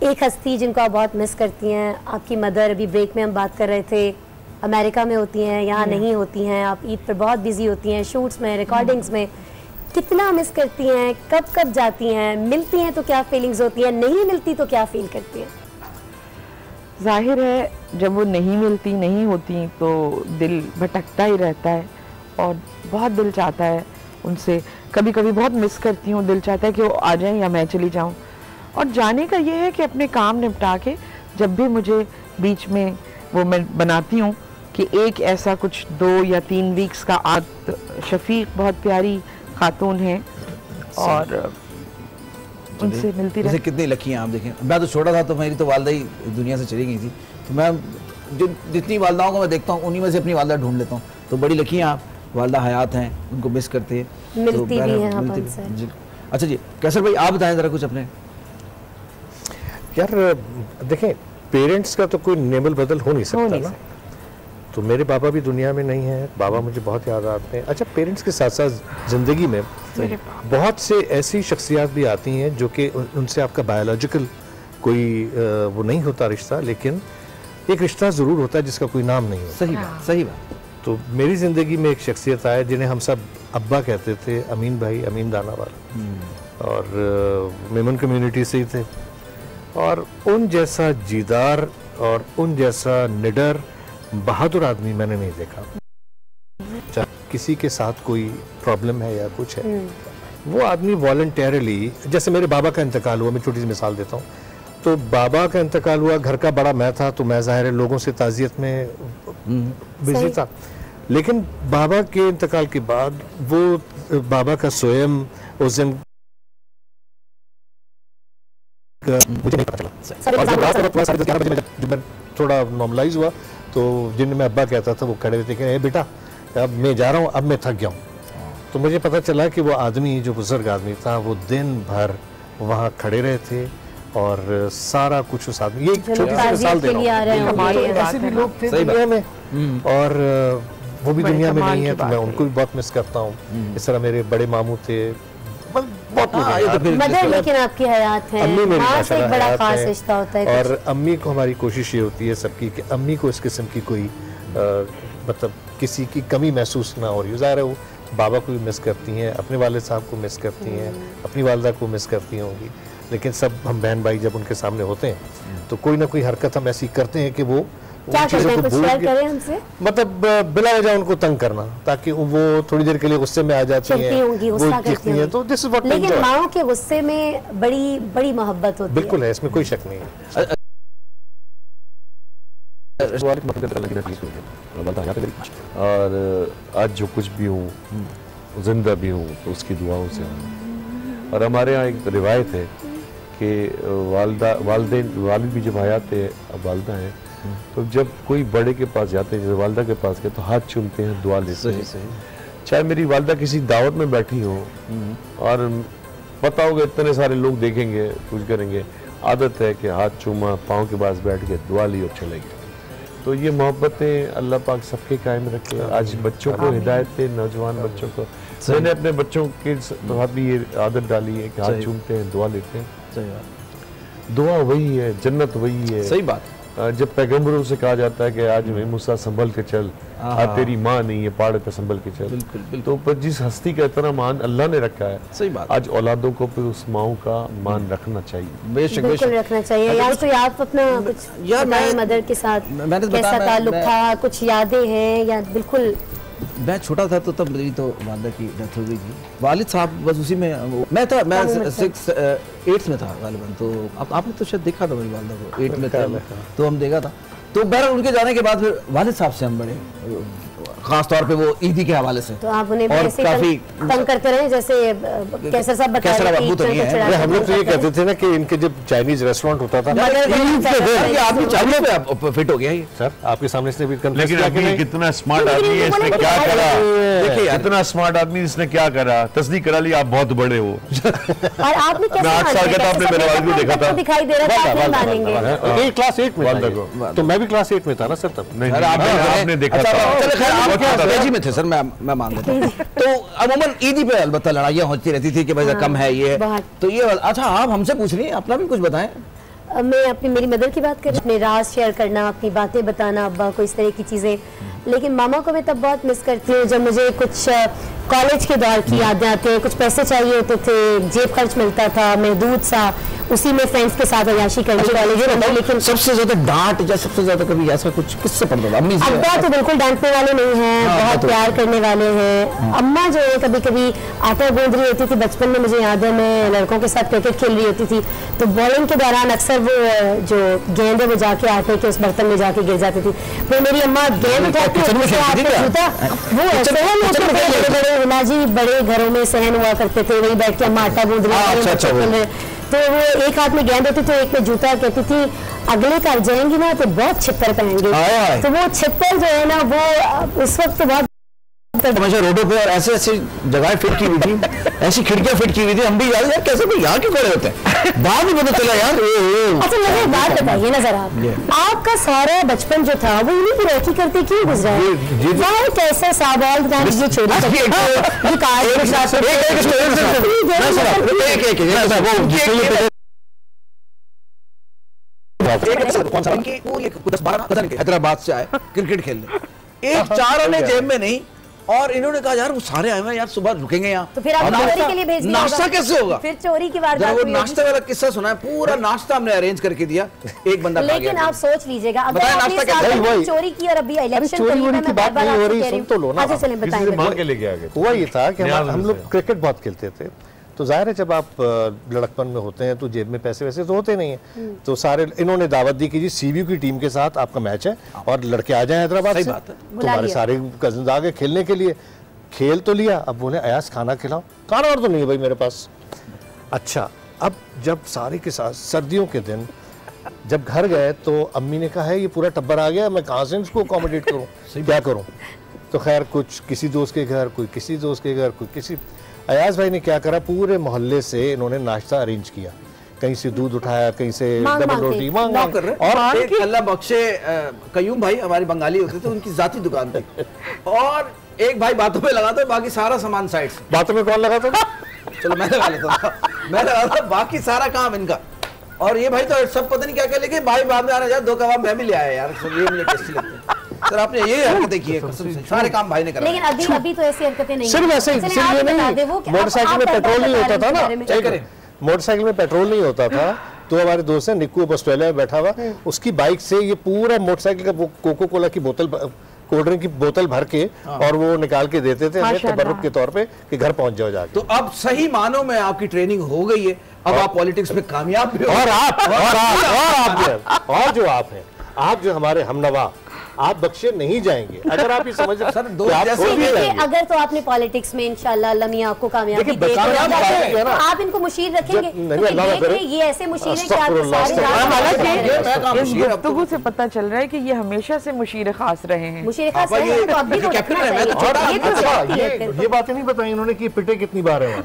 एक हस्ती जिनको आप बहुत मिस करती हैं, आपकी मदर। अभी ब्रेक में हम बात कर रहे थे, अमेरिका में होती हैं, यहाँ नहीं होती हैं, आप ईद पर बहुत बिजी होती हैं, शूट्स में, रिकॉर्डिंग्स में। कितना मिस करती हैं, कब कब जाती हैं, मिलती हैं तो क्या फीलिंग्स होती हैं, नहीं मिलती तो क्या फील करती हैं? जाहिर है जब वो नहीं मिलती, नहीं होती तो दिल भटकता ही रहता है और बहुत दिल चाहता है उनसे। कभी कभी बहुत मिस करती हूँ, दिल चाहता है कि वो आ जाएं या मैं चली जाऊँ। और जाने का ये है कि अपने काम निपटा के जब भी मुझे बीच में वो मैं बनाती हूँ कि एक ऐसा कुछ 2 या 3 वीक्स का आद। शफीक बहुत प्यारी खातून है और उनसे मिलती जैसे रहती। कितनी लकी हैं आप। देखें, मैं तो छोटा था तो मेरी तो वालदा ही दुनिया से चली गई थी, तो मैं जितनी वालदाओं को मैं देखता हूँ उन्हीं में से अपनी वालदा ढूंढ लेता हूँ। तो बड़ी लकी हैं आप, वालदा हयात हैं, उनको मिस करते हैं, मिलती तो भी बहरहाल हैं मिलती अपन से। भी। जी। अच्छा जी, कैसर भाई आप बताएं जरा कुछ अपने। यार देखें, पेरेंट्स का तो कोई नेमल बदल हो नहीं सकता ना। तो मेरे पापा भी दुनिया में नहीं है, बाबा मुझे बहुत याद आते हैं। अच्छा, पेरेंट्स के साथ साथ ज़िंदगी में बहुत से ऐसी शख्सियात भी आती हैं जो कि उनसे आपका बायोलॉजिकल कोई वो नहीं होता रिश्ता, लेकिन एक रिश्ता ज़रूर होता है जिसका कोई नाम नहीं होता। सही बात, सही बात। तो मेरी ज़िंदगी में एक शख्सियत आए जिन्हें हम सब अब्बा कहते थे, अमीन भाई, अमीन दानावाला, और मेमन कम्युनिटी से ही थे। और उन जैसा जीदार और उन जैसा निडर बहादुर आदमी मैंने नहीं देखा। चाहे किसी के साथ कोई प्रॉब्लम है या कुछ है, वो आदमी वॉलंटियरली, जैसे मेरे बाबा का इंतकाल हुआ, मैं छोटी सी मिसाल देता हूँ। तो बाबा का इंतकाल हुआ, घर का बड़ा मैं था, तो मैं ज़ाहिर है लोगों से ताज़ियत में बिजी था। लेकिन बाबा के इंतकाल के बाद वो बाबा का स्वयं उस दिन मुझे नहीं पता चला। और जब रात को 11:30 बजे जब मैं थोड़ा नॉर्मलाइज हुआ तो जिन्हें मैं अब्बा कहता था वो खड़े हुए थे कि बेटा अब मैं जा रहा हूँ, अब मैं थक गया हूँ। तो मुझे पता चला कि वो आदमी, जो बुजुर्ग आदमी था, वो दिन भर वहाँ खड़े रहे थे और सारा कुछ उस आदमी, ये एक छोटी सी मिसाल दे रहा हूँ, ऐसे भी लोग थे दुनिया में और वो भी दुनिया में नहीं है, तो मैं उनको भी बहुत मिस करता हूँ। इस तरह मेरे बड़े मामू थे, बहुत मदर, लेकिन आपकी हयात है, अम्मी मेरी हाँ, से एक बड़ा हयात खास है। रिश्ता होता है। और अम्मी को, हमारी कोशिश ये होती है सबकी कि अम्मी को इस किस्म की कोई मतलब किसी की कमी महसूस ना हो रही हो। ज़ाहिर है वो बाबा को भी मिस करती हैं, अपने वालिद साहब को मिस करती हैं, अपनी वालदा को मिस करती होंगी, लेकिन सब हम बहन भाई जब उनके सामने होते हैं तो कोई ना कोई हरकत हम ऐसी करते हैं कि वो क्या करते हैं, कुछ शेयर करें हमसे? मतलब बिला वजह उनको तंग करना, ताकि वो थोड़ी देर के लिए गुस्से में आ जाती हैं, वो दिखती हैं, तो दिस इज व्हाट। लेकिन माओ के गुस्से में बड़ी बड़ी मोहब्बत होती है। बिल्कुल है, इसमें कोई शक नहीं है। और आज जो कुछ भी हूँ, जिंदा भी हूँ, तो उसकी दुआओं से हूँ। और हमारे यहाँ एक रिवायत है कि वालिद भी जब हयात है, अब वालदा है, तो जब कोई बड़े के पास जाते हैं, जैसे वालदा के पास गए, तो हाथ चूमते हैं, दुआ लेते हैं। चाहे मेरी वालदा किसी दावत में बैठी हो और पता होगा इतने सारे लोग देखेंगे, कुछ करेंगे, आदत है कि हाथ चूमा, पाँव के पास बैठ के दुआ ली और चले गए। तो ये मोहब्बतें अल्लाह पाक सबके कायम रखे। आज बच्चों को हिदायत दे, नौजवान बच्चों को, मैंने अपने बच्चों के साथ भी ये आदत डाली है कि हाथ चूमते हैं, दुआ लेते हैं। सही बात, दुआ वही है, जन्नत वही है। सही बात। जब पैगंबरों से कहा जाता है कि आज में मूसा संभल के चल, आज तेरी माँ नहीं है, पहाड़ पे संभल के चल। बिल्कुल, बिल्कुल। तो पर जिस हस्ती का इतना मान अल्लाह ने रखा है, सही बात। आज औलादों को फिर उस माँ का मान रखना चाहिए। बेशक बिल्कुल रखना चाहिए। यार तो आप अपना कुछ यार बताएं, मैं- मदर के साथ मैंने तो कैसा बताया, ताल्लुक मैं- था, कुछ यादें हैं या बिल्कुल? मैं छोटा था तो तब मेरी तो वालदा की डेथ हो गई थी। वालिद साहब बस उसी में मैं 6 8 में था गालिबन। तो आपने तो शायद देखा था मेरी वालदा को, 8 में था तो हम देखा था। तो बहरहाल उनके जाने के बाद फिर वालिद साहब से हम बड़े, खास तौर पे वो ईदी के हवाले से। तो आप उन्हें भी और ऐसे काफी तंग करते रहे जैसे कैसर साहब बता कैसर रहे बाबू तो नहीं है। हम लोग तो ये कहते थे ना कि इनके जब चाइनीज रेस्टोरेंट होता था, आदमी चावलों पे आप फिट हो गया ये। सर आपके सामने इसने भी confess लेकिन किया कि अभी नहीं? कितना स्मार्ट आदमी है, इसने क्या करा? देखिए इतना स्मार्ट आदमी, इसने क्या करा? तस्दीक करा ली, आप बहुत बड़े हो। और आपने कैसे मैं 8 साल का था, आपने मेरे वालिद को देखा था। दिखाई दे रहा था, आप नहीं मानेंगे। ये क्लास 8 में था वालदा ये। को। तो मैं भी क्लास 8 में था ना सर तब। नहीं, अरे आपने देखा था। चलो खैर आप बहुत छोटा था। अंग्रेजी में थे सर, मैं मान लेता हूँ। तो अमूमन ईदी पे अलबत्ता लड़ाइयाँ होती रहती थी कि भाई कम है ये, बहुत। तो ये अच्छा आप हमसे पूछ रही हैं, अपना भी कुछ बताएं। मैं अपनी मेरी मदर की बात करूँ, अपने राज शेयर करना, अपनी बातें बताना अब्बा को, इस तरह की चीज़ें। लेकिन मामा को मैं तब बहुत मिस करती हूँ जब मुझे कुछ कॉलेज के दौर की यादें आती हैं। कुछ पैसे चाहिए होते थे, जेब खर्च मिलता था महदूद सा, उसी में फ्रेंड्स के साथ अयाशी करनी कॉलेज में। लेकिन सबसे ज्यादा डांट या सबसे ज्यादा कभी ऐसा कुछ किससे पड़ता था? अम्मी से? अब्बा तो बिल्कुल डांटने वाले नहीं हैं, बहुत प्यार करने वाले हैं। अम्मा जो है कभी कभी आटा गूंद रही होती थी। बचपन में मुझे याद है मैं लड़कों के साथ क्रिकेट खेल रही होती थी, तो बॉलिंग के दौरान अक्सर वो जो गेंद है वो जाके आटे के उस बर्तन में जाके गिर जाती थी। फिर मेरी अम्मा गेंद उठाती किचन में खेलती थी क्या? वो सहन होते थे, बड़े बड़े इलाजी बड़े घरों में सहन हुआ करते थे, वही बैठ के अम्मा आटा गूंद रही अच्छा, खेल रहे। तो वो एक हाथ में गेंद होती तो एक में जूता, कहती थी अगले घर जाएंगी ना तो बहुत छितर पहनेंगे। तो वो छितर जो है ना वो उस वक्त तो बहुत हमेशा रोडों पे और ऐसे ऐसी जगह फिट की हुई थी, ऐसी खिड़कियां फिट की हुई थी, हम भी यार कैसे कोई यहाँ क्यों खड़े होते हैं, बाद में पता चला यार। अच्छा मुझे एक बात बताइए ना जरा, आपका सारा बचपन जो था वो इन्हीं की रेखी करते क्यों गुजरा है? यार कैसे साबाल ये चोरी हैदराबाद से आए क्रिकेट खेलने, एक चार आने जेब में नहीं, और इन्होंने कहा यार वो सारे आए हुए यार, सुबह रुकेंगे यहाँ, तो फिर आप चोरी के लिए भेज दिया नाश्ता होगा। कैसे होगा? फिर चोरी की बात। वो नाश्ते वाला किस्सा सुना है, पूरा नाश्ता हमने अरेंज करके दिया, एक बंदा खा गया। लेकिन आप सोच लीजिएगा अगर बताएं आपने नाश्ता साल कैसे? में चोरी की और अभी इलेक्शन चोरी वोरी की बात नहीं हो रही, सुन तो लो ना। अच्छा चलें किसी से मांग बताएं। के लेके आ गए। हुआ ये था कि न्याज हम में लोग से। क्रिकेट बहुत खेलते थे, तो जाहिर है जब आप लड़कपन में होते हैं तो जेब में पैसे वैसे तो होते नहीं है। तो सारे इन्होंने दावत दी कि जी सीबीयू की टीम के साथ आपका मैच है और लड़के आ जाएं हैदराबाद से। तुम्हारे सारे कजिन आ गए खेलने के लिए, खेल तो लिया। अब बोले अयास खाना खिलाओ, खाना और तो नहीं है भाई मेरे पास। अच्छा, अब जब सारे के साथ सर्दियों के दिन जब घर गए तो अम्मी ने कहा है ये पूरा टब्बर आ गया, मैं कहाँ से इसको अकोमोडेट करूँ, क्या करूँ? तो खैर कुछ किसी दोस्त के घर, कोई किसी दोस्त के घर, कोई किसी। अयाज भाई ने क्या करा, पूरे मोहल्ले से इन्होंने नाश्ता अरेंज किया, कहीं से दूध उठाया, कहीं से डबल रोटी मांग कर रहे। और एक अल्लाह बख्शे कयूम भाई हमारे बंगाली होते थे, उनकी जाती दुकान थी और एक भाई बातों पे लगाता, बाकी सारा सामान साइड से। बातों में कौन लगाता था? चलो मैं लगा लेता था, मैं लगाता था, बाकी सारा काम इनका। और ये भाई तो सब पता नहीं क्या क्या लेके भाई बाद में आना जाए, 2 कबाब मैं भी ले आया यार, ये मुझे टेस्टी लगते हैं। सर आपने ये हरकतें की है, सारे काम भाई ने करा। लेकिन अभी तो ऐसी हरकतें नहीं। सिर्फ ऐसे ही, सिर्फ ये नहीं, मोटरसाइकिल में पेट्रोल नहीं होता था ना, मोटरसाइकिल में पेट्रोल नहीं होता था, तो हमारे दोस्त है निक्कू ऑस्ट्रेलिया में बैठा हुआ, उसकी बाइक से ये पूरा मोटरसाइकिल का कोको कोला की बोतल, कोल्ड ड्रिंक की बोतल भर के और वो निकाल के देते थे हमें तबर्रुक के तौर पे कि घर पहुंच जाओ जाके। तो अब सही मानों में आपकी ट्रेनिंग हो गई है, अब आप पॉलिटिक्स में कामयाब भी हो। और जो आप हैं, आप जो हमारे हमनवा, आप बख्शे नहीं जाएंगे अगर आप ये समझ सर अगर तो आपने पॉलिटिक्स में इंशाल्लाह अल्लाह मियां आपको कामयाबी दे तो आप इनको मुशीर रखेंगे। ये ऐसे मुशीर हैं कि आप इस गुफ्तगू से पता चल रहा है कि ये हमेशा से मुशीर खास रहे हैं। मुशीर खास रहे हैं, तो अब भी ये बातें नहीं बताई इन्होंने कि पिटे कितनी बार है।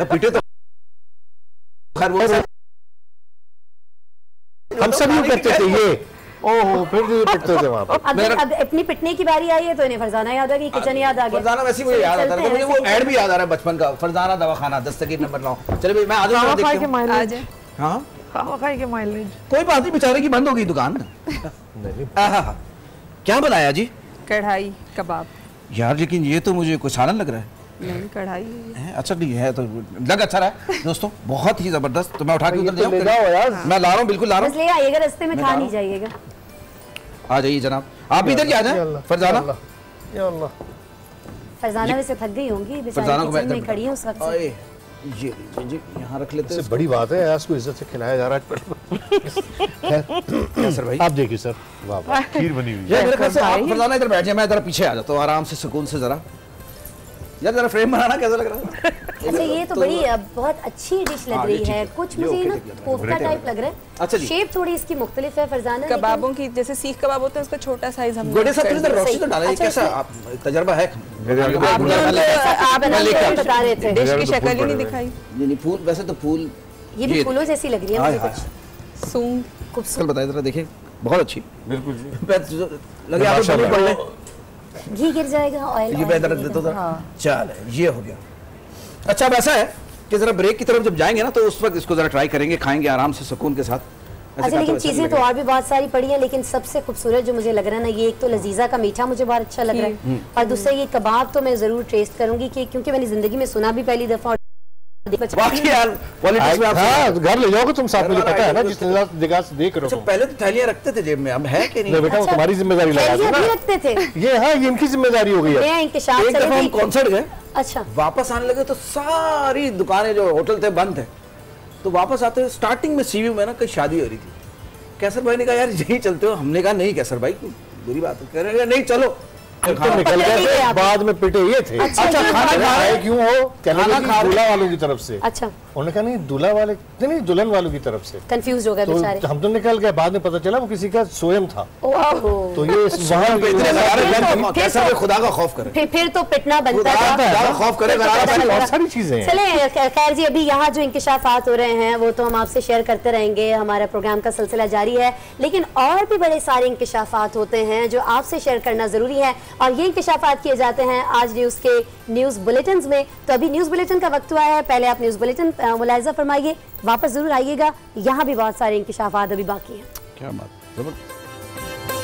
पिटे तो खैर वो हम सभी करते थे ये, ओह फिर भी पिटते थे वहाँ पर। अब अपनी पिटने की बारी आई है तो इन्हें फरजाना याद आ गई, किचन याद आ गया। फरजाना वैसे मुझे याद आता है, मुझे वो ऐड भी याद आ रहा है बचपन का, फरजाना दवाखाना दस्तगीर नंबर 9। चलो भाई मैं आज खाई के माइलेज, हां खाई के माइलेज, कोई बात नहीं, बेचारे की बंद हो गई दुकान। नहीं क्या बनाया जी? कढ़ाई कबाब। यार लेकिन ये तो मुझे कुछ सालन लग रहा है। नहीं कढ़ाई है, अच्छा नहीं है तो लग अच्छा रहा है दोस्तों, बहुत ही जबरदस्त। तो मैं उठा के उधर ले जाऊं, मैं ला रहा हूँ, बिल्कुल ला रहा हूँ। बस ले आइएगा, रास्ते में खा नहीं जाइएगा। आ जाइए जनाब, आप इधर क्या आ जाए। फरजाना फरजाना वैसे थक गई होंगी, फरजाना को मैं खड़ी हूं उस वक्त से। ये जी यहाँ रख लेते हैं। बड़ी बात है, आज को इज्जत से खिलाया जा रहा है। सर भाई आप देखिए सर, वाह खीर बनी हुई है। मेरे ख्याल से आप फरजाना इधर बैठ जाए, मैं जरा पीछे आ जाता हूँ आराम से सुकून से। जरा यार जरा फ्रेम बनाना कैसा लग रहा है? अच्छा ये तो बड़ी बहुत अच्छी डिश लग रही है, कुछ मुझे ना कोफ्ता टाइप लग रहा है। अच्छा जी, शेप थोड़ी इसकी मुख्तलिफ है फरजाना। कबाबों की जैसे सीख कबाब होते हैं उसका छोटा साइज हम गोडे साहब इधर रोशनी तो डाला, कैसा आप तजर्बा है? आप बता रहे थे, डिश की शक्ल ही नहीं दिखाई। नहीं फूल, वैसे तो फूल ये भी फूलों जैसी लग रही है मुझे कुछ। सूंग खूबसूरत बताइए जरा, देखिए बहुत अच्छी। बिल्कुल जी, लगे आप बनी पड़ ले, घी गिर जाएगा, ऑयल ये बेहतर रख देता था। चल ये हो गया। अच्छा अब ऐसा है कि जरा ब्रेक की तरफ जब जाएंगे ना तो उस वक्त इसको जरा ट्राई करेंगे, खाएंगे आराम से सुकून के साथ। अच्छा लेकिन चीजें तो और भी बहुत सारी पड़ी हैं, लेकिन सबसे खूबसूरत जो मुझे लग रहा है ना, ये एक तो लजीजा का मीठा मुझे बहुत अच्छा लग रहा है, और दूसरा ये कबाब तो मैं जरूर टेस्ट करूंगी क्योंकि मैंने जिंदगी में सुना भी पहली दफा। यार पॉलिटिक्स में आप घर ले जाओगे तुम साथ, मुझे पता है ना, जिस जगह से देख रहे हो। पहले तो थैलियां रखते थे जेब में, अब है कि नहीं? बेटा वो तुम्हारी जिम्मेदारी लगा दो ना, रखते थे ये। हाँ ये इनकी जिम्मेदारी हो गई है। एक दफा हम कॉन्सर्ट गए, अच्छा वापस आने लगे तो सारी दुकानें जो होटल थे बंद थे। तो वापस आते हुए स्टार्टिंग में सीवी में ना कहीं शादी हो रही थी। कैसर भाई ने कहा यार यही चलते हो, हमने कहा नहीं कैसर भाई बुरी बात है, कह रहे नहीं चलो निकल गए, बाद में पिटे ये थे। अच्छा खाना खाए क्यों हो, कहना खा दूल्हा वालों की तरफ से। अच्छा उन्होंने कहा नहीं दूल्हा वाले नहीं, दुल्हन वालों की तरफ से। कंफ्यूज हो गए बेचारे। तो हम तो निकल गए, बाद में पता चला वो किसी का स्वयं था। तो ये कैसा खुदा का खौफ करे, फिर तो पिटना बनता है, खौफ करे। बहुत सारी चीजें हैं। चले खैर जी, अभी यहाँ जो इंकिशाफात हो रहे हैं वो तो हम आपसे शेयर करते रहेंगे, हमारा प्रोग्राम का सिलसिला जारी है, लेकिन और भी बड़े सारे इंकिशाफात होते हैं जो आपसे शेयर करना जरूरी है, और ये इंकिशाफात किए जाते हैं आज न्यूज के न्यूज बुलेटिन में। तो अभी न्यूज बुलेटिन का वक्त हुआ है, पहले आप न्यूज बुलेटिन मुलाहिजा फरमाइए, वापस जरूर आइएगा, यहाँ भी बहुत सारे इंकिशाफात अभी बाकी हैं। क्या बात, जबरदस्त।